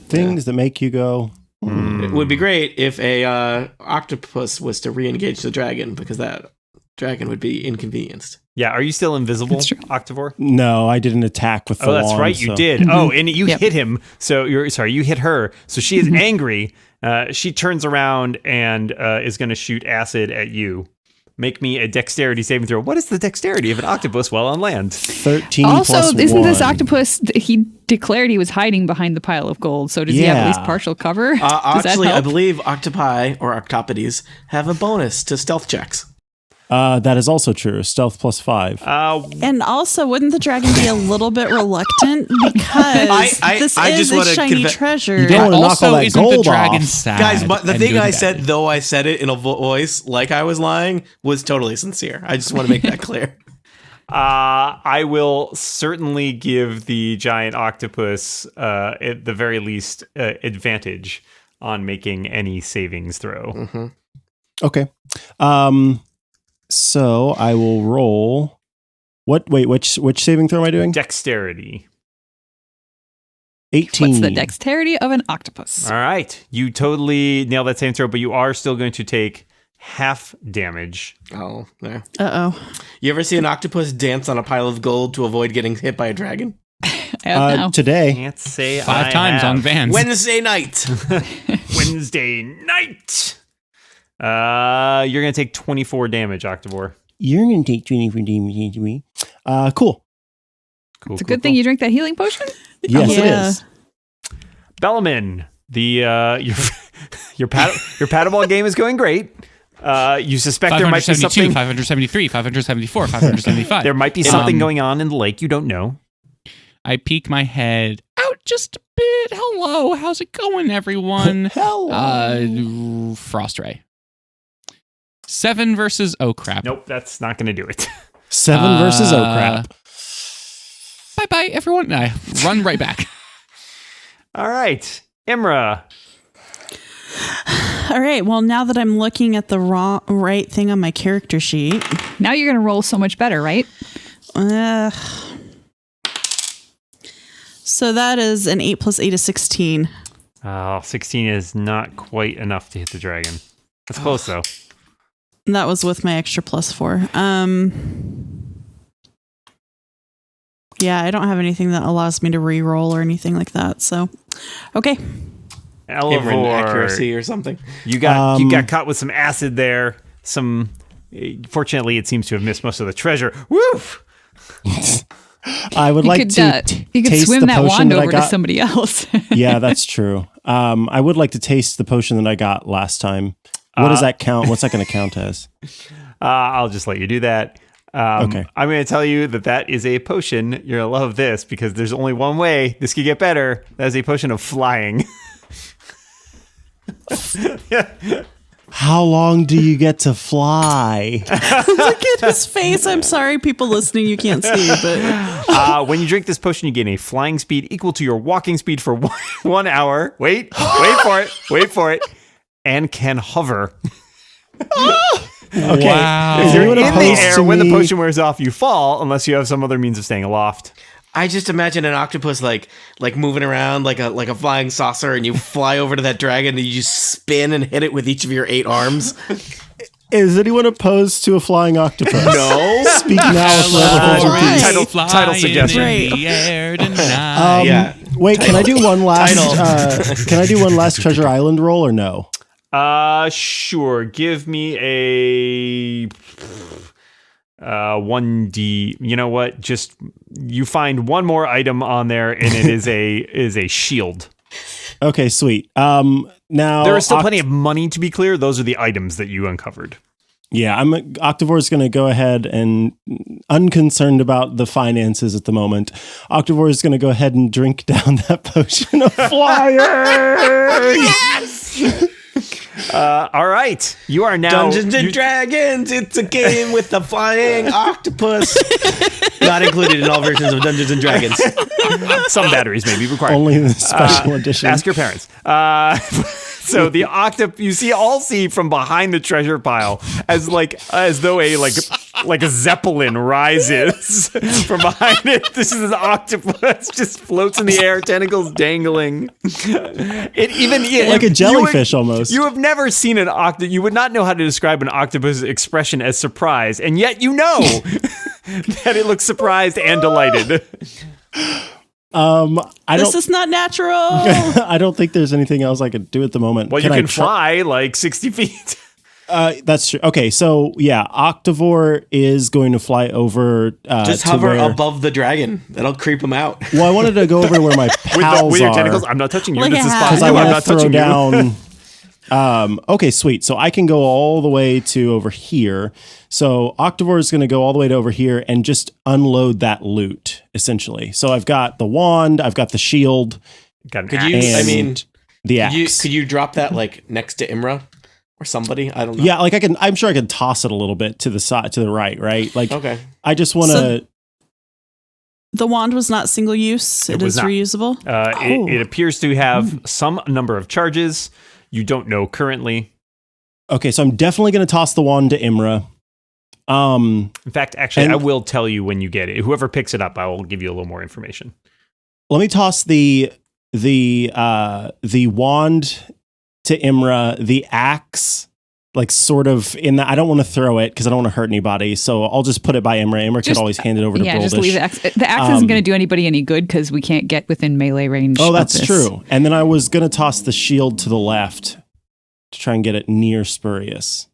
Things that make you go, It would be great if a octopus was to re-engage the dragon because that dragon would be inconvenienced. Yeah, are you still invisible, That's true. Octavor? no, I didn't attack with the Oh, that's wand, right, you so- did. Oh, and you Yep. hit him. So you hit her. So she is angry. She turns around and is going to shoot acid at you. Make me a dexterity saving throw. What is the dexterity of an octopus while on land? 13 Also, plus isn't this 1. octopus? He declared he was hiding behind the pile of gold. So does he have at least Yeah. partial cover? Does that Actually, I help? believe octopi or octopodes have a bonus to stealth checks. That is also true. Stealth +5. And also, wouldn't the dragon be a little bit reluctant because this is a shiny treasure? You don't want to knock all Also, that isn't the gold dragon off. sad? Guys, but the and thing doing I that? said, though I said it in a voice like I was lying, was totally sincere. I just want to make that clear. I will certainly give the giant octopus, at the very least, advantage on making any savings throw. Mm-hmm. Okay. So I will roll. Which saving throw am I doing? Dexterity. 18. What's the dexterity of an octopus? All right. You totally nailed that saving throw, but you are still going to take half damage. Oh, there. Uh-oh. You ever see an octopus dance on a pile of gold to avoid getting hit by a dragon? I don't know. Today. Can't say 5 I times have. on Vans. Wednesday night. Wednesday night. You're going to take 24 damage, Octavore. You're going to take 24 damage to me. Cool. Cool. It's a good thing you drink that healing potion. Yes, it Yeah. is. Bellaman, your paddleball game is going great. You suspect there might be 572, something. 573, 574, 575. There might be something going on in the lake you don't know. I peek my head out just a bit. Hello, how's it going, everyone? Hello. Frost Ray. 7 versus oh crap. Nope, that's not going to do it. 7 versus oh crap. Bye bye, everyone. I run right back. All right, Imra. All right. Well, now that I'm looking at the right thing on my character sheet. Now you're going to roll so much better, right? So that is an 8 + 8 is 16. 16 is not quite enough to hit the dragon. That's close, though. And that was with my extra +4. Yeah, I don't have anything that allows me to re-roll or anything like that. So, okay. Imran accuracy or something. You got caught with some acid there. Fortunately, it seems to have missed most of the treasure. Woof! I would like to you could taste swim the that potion wand that I over to got. somebody else. Yeah, that's true. I would like to taste the potion that I got last time. What does that count? What's that going to count as? I'll just let you do that. Okay. I'm going to tell you that is a potion. You're going to love this because there's only one way this could get better. That is a potion of flying. How long do you get to fly? Look at his face. I'm sorry, people listening, you can't see, but When you drink this potion, you gain a flying speed equal to your walking speed for 1 hour. Wait for it. And can hover. Okay. Wow. Is You're anyone in the opposed air. to When the me- potion wears off, you fall unless you have some other means of staying aloft. I just imagine an octopus like moving around like a flying saucer, and you fly over to that dragon and you just spin and hit it with each of your 8 arms. Is anyone opposed to a flying octopus? No. Speak now. Forever hold your right. peace. Title suggestion. Right. In the air tonight. Yeah. Wait, can I do one last? Title. Can I do one last Treasure Island roll or no? Sure. Give me a 1d. You know what? Just you find one more item on there, and it is a shield. Okay, sweet. Now There is still plenty of money, to be clear. Those are the items that you uncovered. Yeah, Octavor's going to go ahead and, unconcerned about the finances at the moment, Octavor is going to go ahead and drink down that potion of flying. Yes! All right. You are now... Dungeons and Dragons, it's a game with the flying octopus. Not included in all versions of Dungeons and Dragons. Some batteries may be required. Only in the special edition. Ask your parents. So the octopus, you see from behind the treasure pile as though a zeppelin rises from behind it. This is an octopus just floats in the air, tentacles dangling. Like a jellyfish almost. You have never seen an octopus. You would not know how to describe an octopus's expression as surprise, and yet you know that it looks surprised and delighted. this is not natural. I don't think there's anything else I could do at the moment. Well, you can fly like 60 feet. That's true. Okay, so yeah, Octavor is going to fly over. Just to hover where, above the dragon. That'll creep him out. Well, I wanted to go over where my pals with your are. tentacles. I'm not touching you. Like This a is hat. fine. Because I I'm want to not throw touching you. down. Okay, sweet. So I can go all the way to over here. So Octavore is going to go all the way to over here and just unload that loot, essentially. So I've got the wand, I've got the shield. Got Could you? I mean, the axe. Could you drop that like next to Imra or somebody? I don't know. Yeah, like I can. I'm sure I can toss it a little bit to the side, to the right. Like, Okay. I just want to. The wand was not single use. It was is not. reusable. It appears to have some number of charges. You don't know currently. Okay, so I'm definitely going to toss the wand to Imra. In fact, actually, and- I will tell you when you get it. Whoever picks it up, I will give you a little more information. Let me toss the wand to Imra. The axe, like sort of in the. I don't want to throw it because I don't want to hurt anybody. So I'll just put it by Imra. Imra could always hand it over to Broldish. Just leave the axe. The axe isn't going to do anybody any good because we can't get within melee range. Oh, of that's this. true. And then I was going to toss the shield to the left to try and get it near Spurious.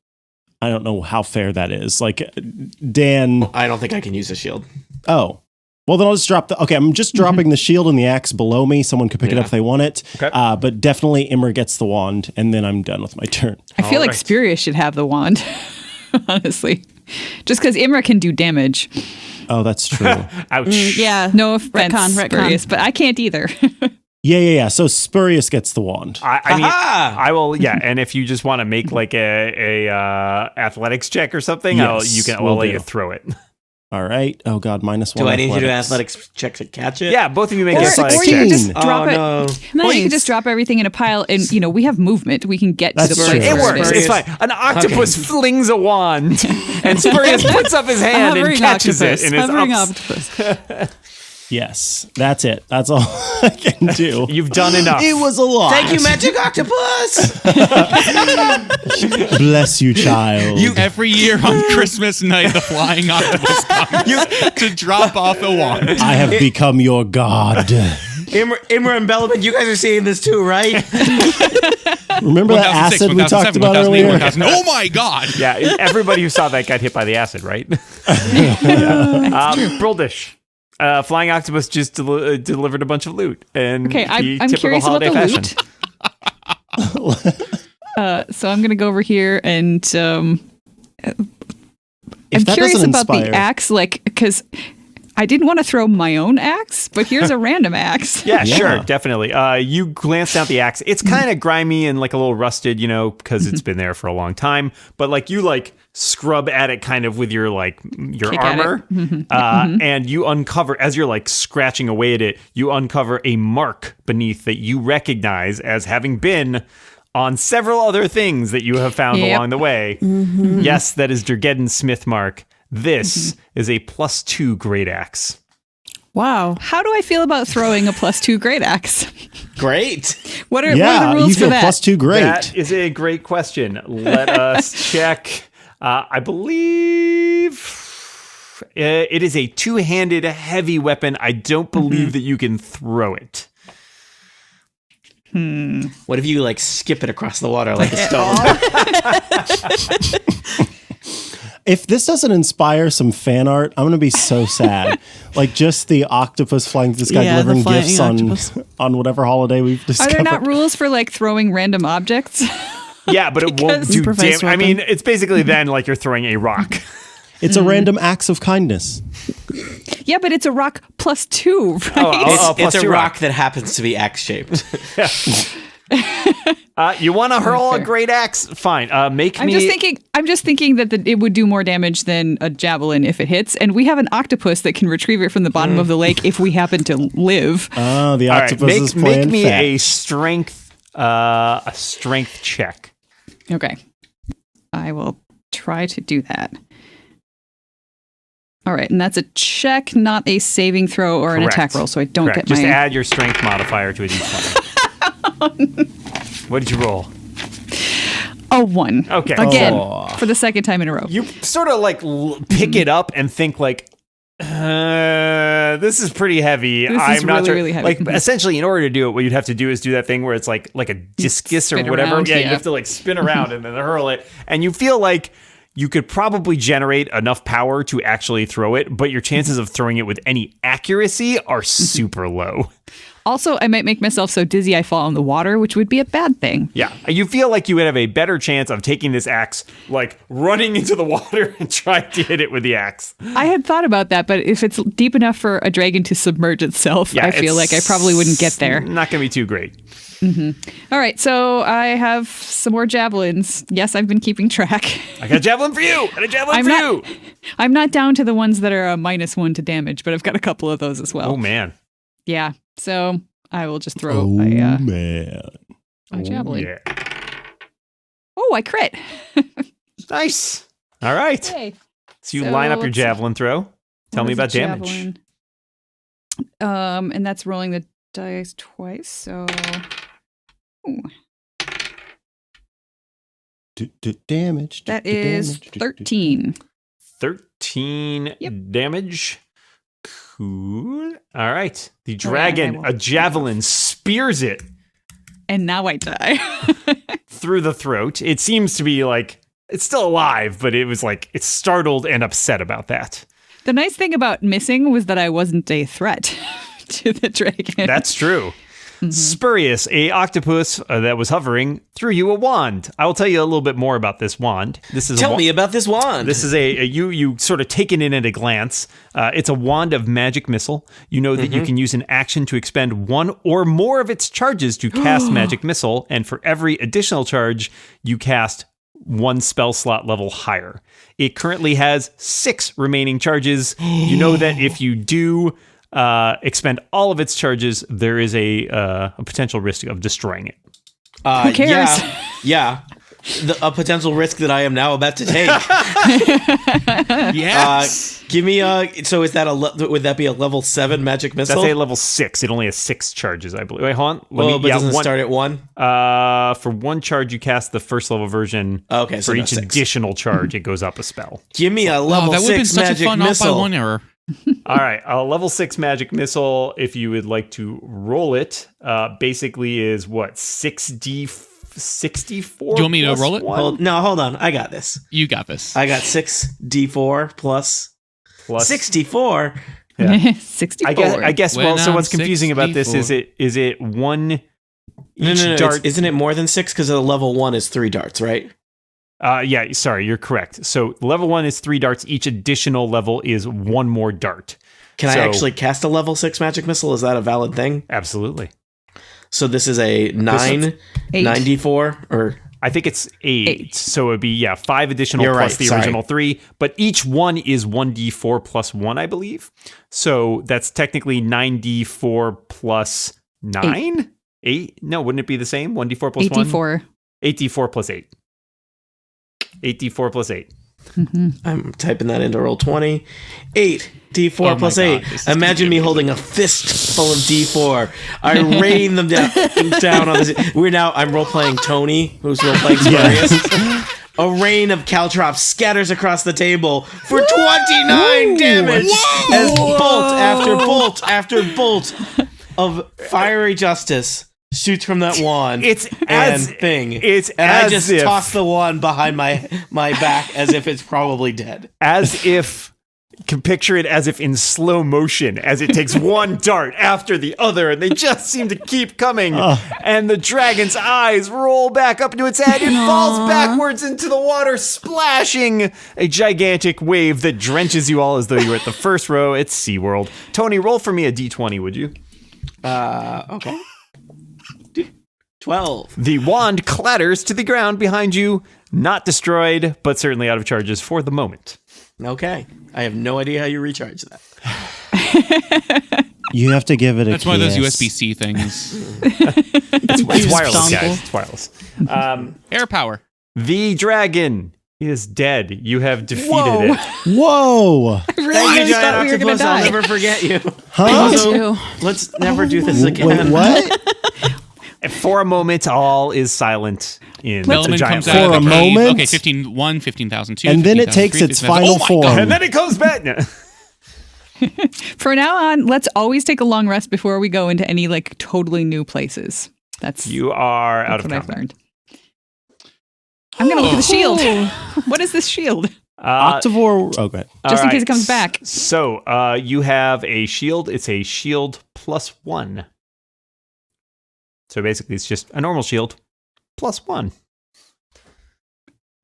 I don't know how fair that is. Like, Dan. I don't think I can use a shield. Oh. Well, then I'll just drop the. Okay, I'm just dropping the shield and the axe below me. Someone could pick it up if they want it. Okay. But definitely Imra gets the wand, and then I'm done with my turn. I feel like Alright. Spurious should have the wand, honestly. Just because Imra can do damage. Oh, that's true. Ouch. Yeah. No offense, Retcon. Spurious, but I can't either. Yeah. So Spurious gets the wand. I mean, Aha! I will. Yeah, and if you just want to make like a athletics check or something, Yes, I'll will let do. you throw it. All right. Oh, God, -1. Do I need to do an athletics. athletics check to catch it? Yeah, both of you make or, athletics or you checks. can just Oh, drop it. no. Or you can just drop everything in a pile, and we have movement. We can get to That's the true. place. It where works. is. It's fine. An octopus flings a wand, and Spurious puts up his hand and Hovering catches octopus. it. And is Hovering up. octopus. Yes, that's it. That's all I can do. You've done enough. It was a lot. Thank you, Magic Octopus! Bless you, child. Every year on Christmas night, the flying octopus comes to drop off a wand. I have become your god. Imra and Bellman, you guys are seeing this too, right? Remember that 1006, acid we talked 1007, about 1008, earlier? 1000. Oh my god! Yeah, everybody who saw that got hit by the acid, right? Broldish. Flying octopus just delivered a bunch of loot. And Okay, I'm typical curious about holiday the fashion. loot. So I'm going to go over here and If I'm that curious doesn't about inspire- the axe, because I didn't want to throw my own axe, but here's a random axe. Yeah, Yeah. sure, definitely. You glance down at the axe. It's kind of grimy and like a little rusted, because it's been there for a long time. But like you scrub at it kind of with your Kick at armor, and you uncover, as you're scratching away at it, you uncover a mark beneath that you recognize as having been on several other things that you have found Yep. along the way. Yes, that is Durgeddon Smith mark. This is a +2 great axe. Wow. How do I feel about throwing a +2 great axe? Great. What are Yeah, the you rules for feel that? +2 great. That is a great question. Let us check. I believe it is a two-handed heavy weapon. I don't believe that you can throw it. What if you skip it across the water like a stone? If this doesn't inspire some fan art, I'm going to be so sad. Just the octopus flying through the sky, Yeah, the delivering flying gifts octopus. on whatever holiday we've Are discovered. there not rules for throwing random objects? Yeah, but it won't do Improvised damage. I weapon. mean, it's basically then like you're throwing a rock. It's a random acts of kindness. Yeah, but it's a rock +2, right? It's a +2 rock that happens to be axe-shaped. You want to hurl a great axe? Fine. Make I'm me. just thinking that it would do more damage than a javelin if it hits, and we have an octopus that can retrieve it from the bottom of the lake if we happen to live. Oh, the All right, octopus is make playing me fetch. a strength check. Okay. I will try to do that. All right, and that's a check, not a saving throw or an Correct. attack roll, so I don't Correct. get Just my... add your strength modifier to a d20. What did you roll? A 1. Okay. Again, Oh. for the second time in a row. You sort of pick it up and think this is pretty heavy. This is I'm not really, sure. really heavy. Essentially, in order to do it, what you'd have to do is do that thing where it's like a discus or Spin whatever. around, You yeah. have to spin around and then hurl it. And you feel like you could probably generate enough power to actually throw it, but your chances of throwing it with any accuracy are super low. Also, I might make myself so dizzy I fall in the water, which would be a bad thing. Yeah, you feel like you would have a better chance of taking this axe, like running into the water and trying to hit it with the axe. I had thought about that, but if it's deep enough for a dragon to submerge itself, I feel like I probably wouldn't get there. Not going to be too great. All right, so I have some more javelins. Yes, I've been keeping track. I got a javelin for you, and a javelin for you. I'm not down to the ones that are a -1 to damage, but I've got a couple of those as well. Oh, man. Yeah, so I will just throw man. a javelin. Yeah. Oh, I crit. Nice. All right. Yay. So you line up your let's- javelin throw. Tell What me is a about damage. javelin? And that's rolling the dice twice, so... Ooh, Damage. that is 13. 13 Yep. damage. Cool. All right. The I dragon, will a javelin, spears it And now I die. through the throat. It seems to be like it's still alive, but it was like it's startled and upset about that. The nice thing about missing was that I wasn't a threat to the dragon. That's true. Spurious, a octopus that was hovering, threw you a wand. I will tell you a little bit more about this wand. This is Tell me about this wand. This is you sort of take it in at a glance. It's a wand of magic missile. You know that you can use an action to expend one or more of its charges to cast magic missile, and for every additional charge, you cast one spell slot level higher. It currently has 6 remaining charges. You know that if you do expend all of its charges, there is a potential risk of destroying it. Who cares? Yeah. A potential risk that I am now about to take. Yes. Give me so is that would that be a level 7 magic missile? That's a level 6. It only has 6 charges, I believe. Wait, hold on. But doesn't it start at 1? For 1 charge, you cast the first level version. Okay, so for no, each 6. additional charge, it goes up a spell. Give me a level that would have been 6 such a magic fun off by missile. 1 error. All right, a level 6 magic missile, if you would like to roll it, basically is what, 64? Do you want me to roll it? Hold on. I got this. You got this. I got 6d4 plus 64. Yeah. 64. I guess. Well, When so I'm what's confusing about this 64. is it one each No. dart? Isn't it more than 6? Because a level 1 is 3 darts, right? Yeah, sorry, you're correct. So level 1 is 3 darts. Each additional level is 1 more dart. Can I actually cast a level 6 magic missile? Is that a valid thing? Absolutely. So this is a 94 or I think it's 8. So it'd be 5 additional You're plus right, the sorry. original 3, but each one is 1d4 plus 1, I believe. So that's technically 9d4 plus 9? 8? No, wouldn't it be the same? 1d4 plus 1? 84. 8d4 plus 8. 8d4 plus 8. I'm typing that into roll 20. 8d4 Oh my plus God, 8. this is Imagine gonna me be holding a fist full of d4. I rain them down on this. I'm role playing Tony, who's role playing Spurious. A rain of caltrops scatters across the table for 29 damage as bolt after bolt after bolt of fiery justice shoots from that wand. It's and as thing. It's And as I just if, toss the wand behind my back as if it's probably dead. as if can picture it as if in slow motion, as it takes one dart after the other, and they just seem to keep coming. And the dragon's eyes roll back up into its head. It falls backwards into the water, splashing a gigantic wave that drenches you all as though you were at the first row at SeaWorld. Tony, roll for me a d20, would you? Okay. 12. The wand clatters to the ground behind you, not destroyed, but certainly out of charges for the moment. Okay. I have no idea how you recharge that. You have to give it a That's one of those kiss. USB-C things. It's wireless, dongle. guys. It's wireless. Air power. The dragon is dead. You have defeated it. Whoa! Thank you, really giant thought we were gonna octopus. I'll die. never forget you. Huh? Also, let's never do this again. Wait, what? For a moment, all is silent in the Bellman giant comes out For of a the cave. moment? Okay, 15,1, 15,002. And then it 15,003, takes its 15,000. final Oh my form. God. And then it comes back. No. For now on, let's always take a long rest before we go into any like totally new places. That's You are out that's of what I've combat. learned. I'm gonna look at the shield. What is this shield? Octavore. Oh, go ahead. Just in All case it comes back. So you have a shield. It's a shield +1. So basically, it's just a normal shield plus 1.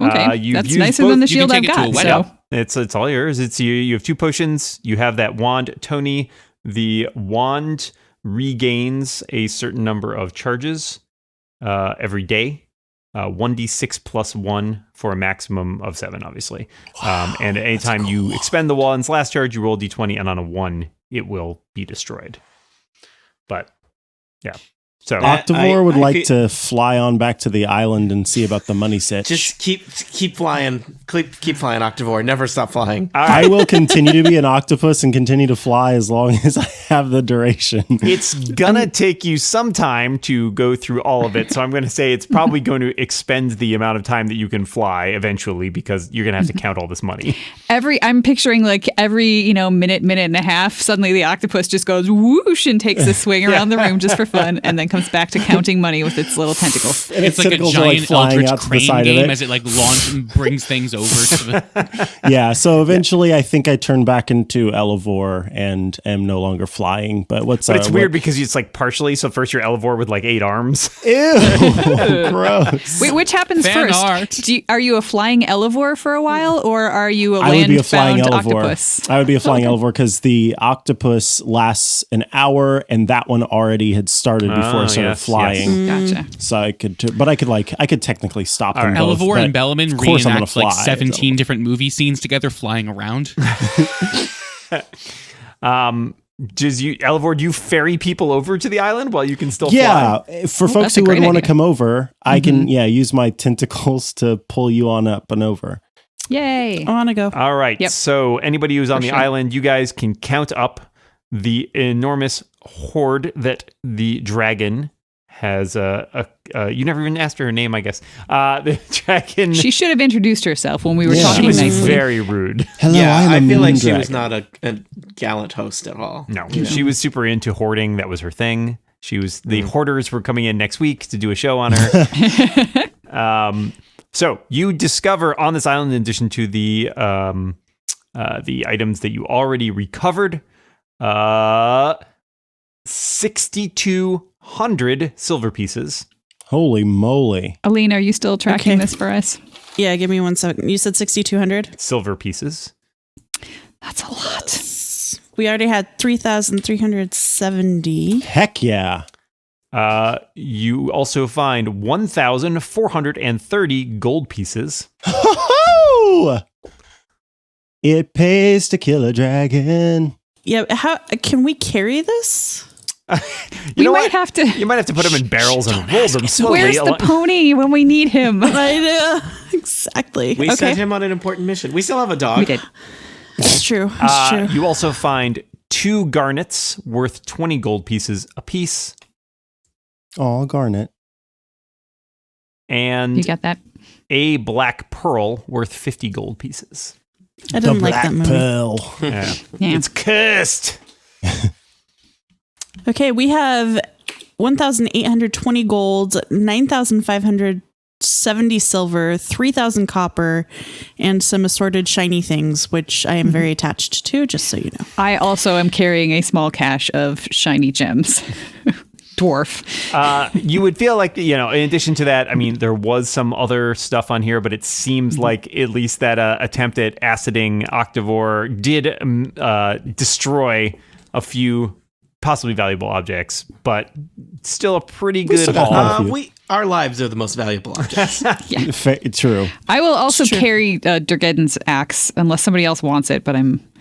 Okay, that's nicer than the shield I've got. So. It's all yours. It's you have 2 potions. You have that wand, Tony. The wand regains a certain number of charges every day. 1d6 plus 1 for a maximum of 7, obviously. And anytime you expend the wand's last charge, you roll d20, and on a 1, it will be destroyed. But yeah. So Octavor would like to fly on back to the island and see about the money sitch. Just keep flying. Keep flying, Octavor. Never stop flying. I will continue to be an octopus and continue to fly as long as I have the duration. It's gonna take you some time to go through all of it, so I'm gonna say it's probably going to expend the amount of time that you can fly eventually, because you're gonna have to count all this money. I'm picturing like every minute and a half, suddenly the octopus just goes whoosh and takes a swing around the room just for fun, and then comes back to counting money with its little tentacles. And it's like a giant Eldritch Crane game as it like launches and brings things over to the... Yeah, so eventually I think I turn back into Elevor and am no longer flying. But it's weird because it's like partially. So first you're Elevor with like 8 arms. Ew, gross. Wait, which happens first? Are you a flying Elevor for a while, or are you a land-bound octopus? I would be a flying Elevor because the octopus lasts an hour, and that one already had started before I started flying. Yes. Gotcha. So I could technically stop them both. Elevor and Bellaman reenact like 17 different movie scenes together, flying around. Elevor, do you ferry people over to the island while you can still fly? Yeah, for folks who wouldn't want to come over, I can use my tentacles to pull you on up and over. Yay! I want to go. All right. Yep. So anybody who's on the island, you guys can count up the enormous horde that the dragon has. You never even asked her name, I guess. The dragon. She should have introduced herself when we were talking. She was nicely. very rude. Hello, I feel like she dragon. was not a gallant host at all. No, she was super into hoarding. That was her thing. The hoarders were coming in next week to do a show on her. So you discover on this island, in addition to the items that you already recovered, 6,200 silver pieces. Holy moly. Aline, are you still tracking this for us? Yeah, give me 1 second. You said 6,200? Silver pieces. That's a lot. We already had 3,370. Heck yeah. You also find 1,430 gold pieces. It pays to kill a dragon. Yeah, how can we carry this? You might have to put them in barrels and roll them slowly. Where's the pony when we need him? I know. Exactly. We sent him on an important mission. We still have a dog. We did. It's true. You also find 2 garnets worth 20 gold pieces apiece. Oh, garnet. And you got that? A black pearl worth 50 gold pieces. I didn't like that movie. Pearl. Yeah. It's cursed. Okay, we have 1,820 gold, 9,570 silver, 3,000 copper, and some assorted shiny things, which I am very attached to, just so you know. I also am carrying a small cache of shiny gems. Dwarf. You would feel like, in addition to that, I mean, there was some other stuff on here, but it seems like at least that attempt at aciding Octavor did destroy a few possibly valuable objects, but still a pretty good haul. Our lives are the most valuable objects. Yeah. True. I will also carry Durgeddon's axe unless somebody else wants it, but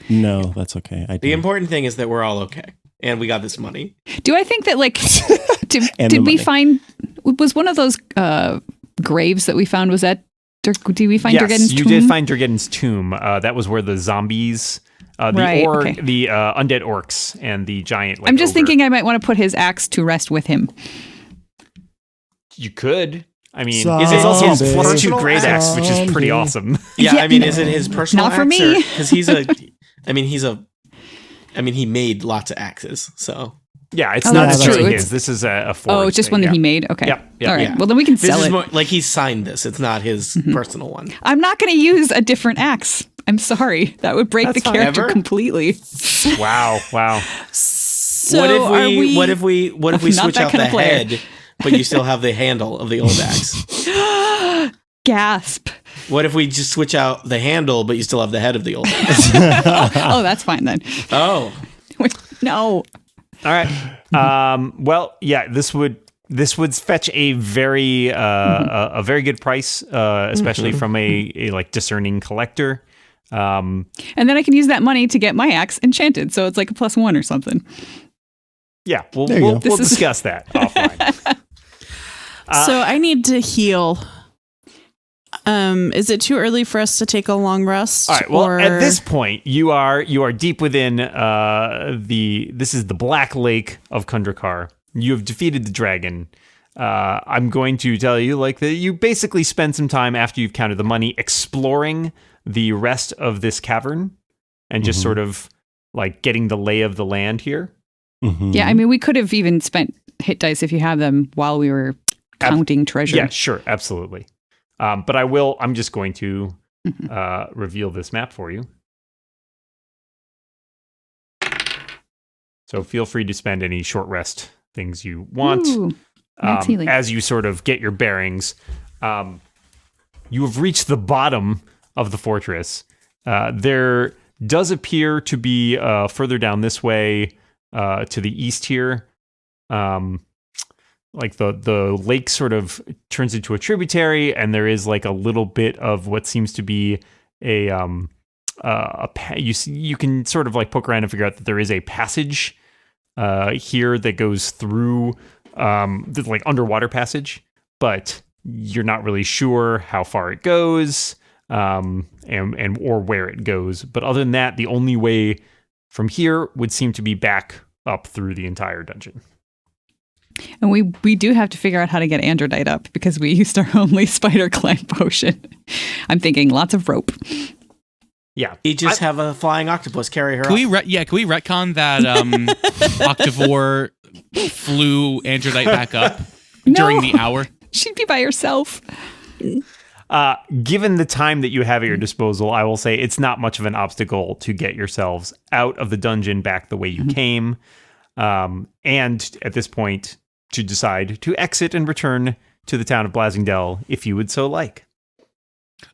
No, that's okay. The important thing is that we're all okay. And we got this money. Do I think that, did we find, was one of those graves that we found, was that, did we find Durgeddon's tomb? Yes, you did find Durgeddon's tomb. That was where the zombies, the undead orcs, and the giant I'm just thinking I might want to put his axe to rest with him. You could. I mean, it's also his +2 great axe, which is pretty awesome. Yeah, I mean, is it his personal Not axe? For me. Because he made lots of axes, so. Yeah, it's not necessarily his. This is a forge. Oh, it's just one that he made? Okay. Yep. All right. Yeah. Well, then we can sell it. More, like he signed this. It's not his personal one. I'm not going to use a different axe. I'm sorry. That would break the character completely. Wow. So what if we switch out the head but you still have the handle of the old axe. Gasp. What if we just switch out the handle, but you still have the head of the old axe? Oh, that's fine then. Oh. No. All right. Well, yeah, this would fetch a very good price, especially from a like discerning collector. And then I can use that money to get my axe enchanted, so it's like a +1 or something. Yeah, we'll discuss that offline. So I need to heal. Is it too early for us to take a long rest? All right. Well, at this point, you are deep within this is the Black Lake of Kundrakar. You have defeated the dragon. I'm going to tell you that you basically spend some time after you've counted the money exploring the rest of this cavern and just sort of like getting the lay of the land here. Mm-hmm. Yeah, I mean, we could have even spent hit dice if you have them while we were counting treasure. Yeah, sure, absolutely. But I'm just going to reveal this map for you. So feel free to spend any short rest things you want. Ooh, that's healing. As you sort of get your bearings. You have reached the bottom of the fortress. There does appear to be further down this way to the east here. Like the lake sort of turns into a tributary, and there is like a little bit of what seems to be you can sort of like poke around and figure out that there is a passage here that goes through the like underwater passage, but you're not really sure how far it goes and or where it goes. But other than that, the only way from here would seem to be back up through the entire dungeon. And we do have to figure out how to get Androdite up because we used our only spider climb potion. I'm thinking lots of rope. Yeah. You just have a flying octopus carry her Can up. we retcon that Octavore flew Androdite back up during the hour? She'd be by herself. Given the time that you have at your disposal, I will say it's not much of an obstacle to get yourselves out of the dungeon back the way you came. And at this point, to decide to exit and return to the town of Blasingdell, if you would so like.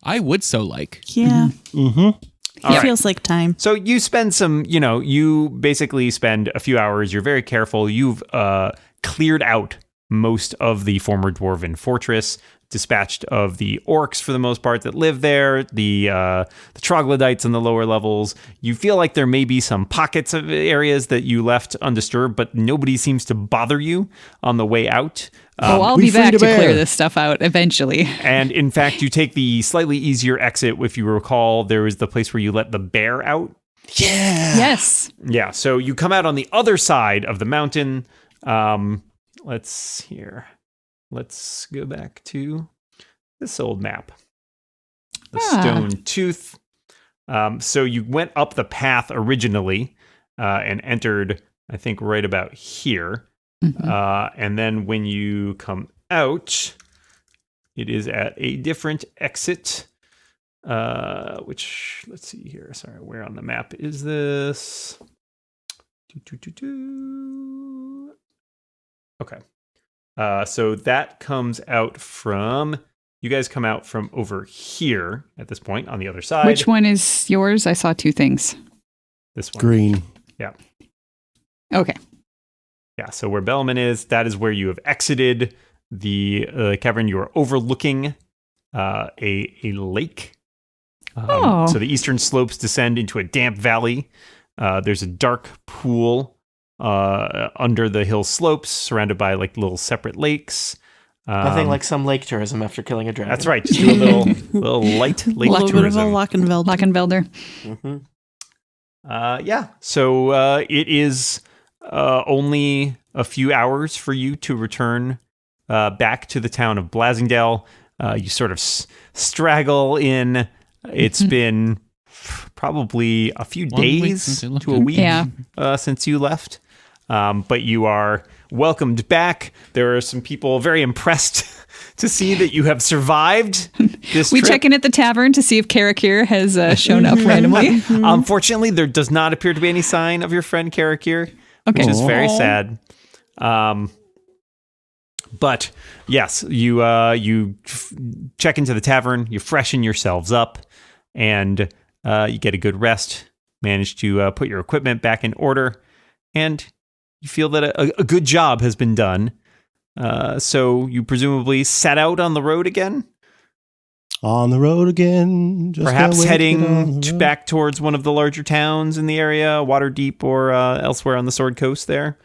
I would so like. Yeah. Mm-hmm. It feels like time. So you spend you basically spend a few hours. You're very careful. You've cleared out most of the former dwarven fortress, dispatched of the orcs for the most part that live there, the troglodytes in the lower levels. You feel like there may be some pockets of areas that you left undisturbed, but nobody seems to bother you on the way out. I'll be back to clear this stuff out eventually. And in fact, you take the slightly easier exit. If you recall, there was the place where you let the bear out. Yeah. Yes. Yeah. So you come out on the other side of the mountain. Let's go back to this old map. The Stone Tooth. So you went up the path originally and entered, I think, right about here. Mm-hmm. And then when you come out, it is at a different exit, which, let's see here. Sorry, where on the map is this? Okay. So that comes out from, you guys come out from over here at this point on the other side. Which one is yours? I saw two things. This one. Green. Yeah. Okay. Yeah. So where Bellman is, that is where you have exited the cavern. You are overlooking a lake. So the eastern slopes descend into a damp valley. There's a dark pool under the hill slopes, surrounded by like little separate lakes. Nothing like some lake tourism after killing a dragon. That's right. Just do a little light lake tourism. A little bit of a Lockenvelder. Mm-hmm. Yeah. So it is only a few hours for you to return back to the town of Blasingdell. You sort of straggle in. It's been probably a few days to a week since you left. But you are welcomed back. There are some people very impressed to see that you have survived this We trip. check in at the tavern to see if Karakir has shown up randomly. Unfortunately, there does not appear to be any sign of your friend Karakir, which is very sad. But yes, you check into the tavern, you freshen yourselves up, and you get a good rest, manage to put your equipment back in order, and you feel that a good job has been done. So you presumably set out on the road again? On the road again. Just perhaps heading back towards one of the larger towns in the area, Waterdeep or elsewhere on the Sword Coast there.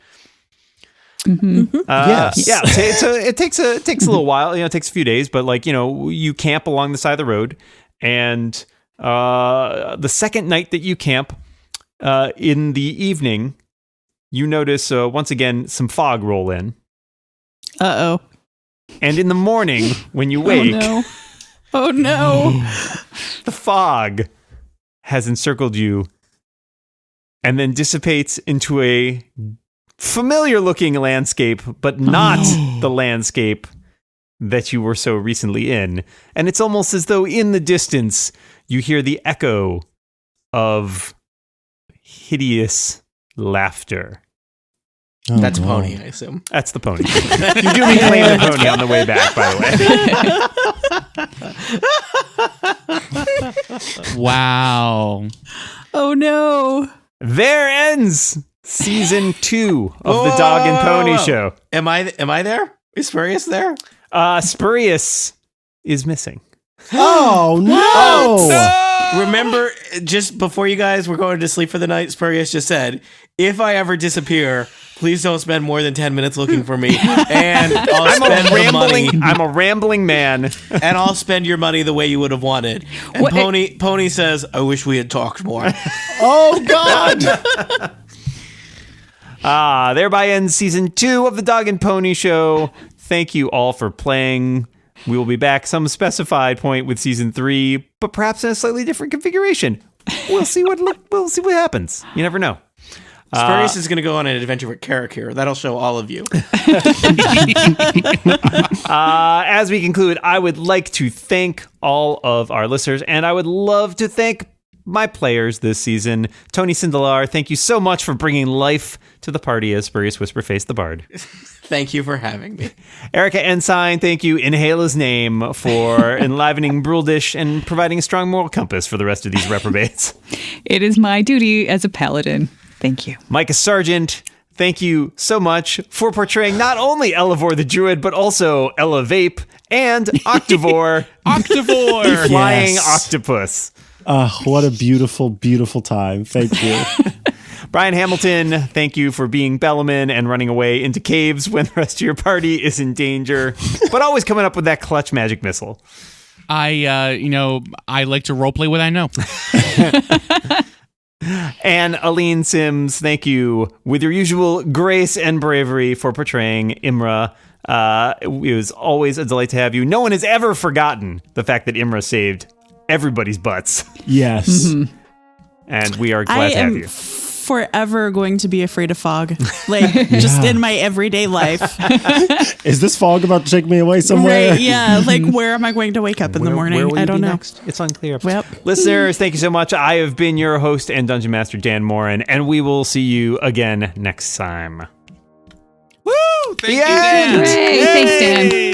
Yes. Yeah. It takes a little while. It takes a few days, but you camp along the side of the road, and the second night that you camp, in the evening, you notice once again some fog roll in. Uh-oh. And in the morning, when you wake, oh no, the fog has encircled you and then dissipates into a familiar-looking landscape, but not the landscape that you were so recently in. And it's almost as though in the distance, you hear the echo of hideous laughter. Oh, That's God. Pony, I assume. That's the pony. You do be playing the pony on the way back, by the way. Wow. oh no. There ends season 2 of the Dog and Pony Show. Am I there? Is Spurious there? Spurious is missing. Oh, no. Remember, just before you guys were going to sleep for the night, Spurious just said, if I ever disappear, please don't spend more than 10 minutes looking for me. And I'll spend the money. I'm a rambling man. And I'll spend your money the way you would have wanted. And What- Pony says, I wish we had talked more. Oh, God. Thereby ends season 2 of the Dog and Pony Show. Thank you all for playing. We will be back some specified point with season 3, but perhaps in a slightly different configuration. We'll see what happens. You never know. Spurious is going to go on an adventure with Carrick here. That'll show all of you. As we conclude, I would like to thank all of our listeners, and I would love to thank my players this season. Tony Sindelar, thank you so much for bringing life to the party as Spurious Whisperface the Bard. Thank you for having me. Erica Ensign, thank you, Inhala's name, for enlivening Bruldish and providing a strong moral compass for the rest of these reprobates. It is my duty as a paladin. Thank you. Micah Sargent, thank you so much for portraying not only Elevor the Druid, but also Ella Vape and Octavor, Octavor! flying Yes. octopus. What a beautiful, beautiful time. Thank you. Brian Hamilton, thank you for being Bellaman and running away into caves when the rest of your party is in danger, but always coming up with that clutch magic missile. I like to roleplay what I know. And Aline Sims, thank you with your usual grace and bravery for portraying Imra. It was always a delight to have you. No one has ever forgotten the fact that Imra saved everybody's butts, Yes. and we are glad to have you. Forever going to be afraid of fog, like just in my everyday life. Is this fog about to take me away somewhere? Right? Yeah. Like, where am I going to wake up in the Where morning? will I you don't be know. next? It's unclear. Yep. Listeners, thank you so much. I have been your host and Dungeon Master, Dan Morin, and we will see you again next time. Woo! Thank The you, end! Dan. Hooray! Thanks, Dan.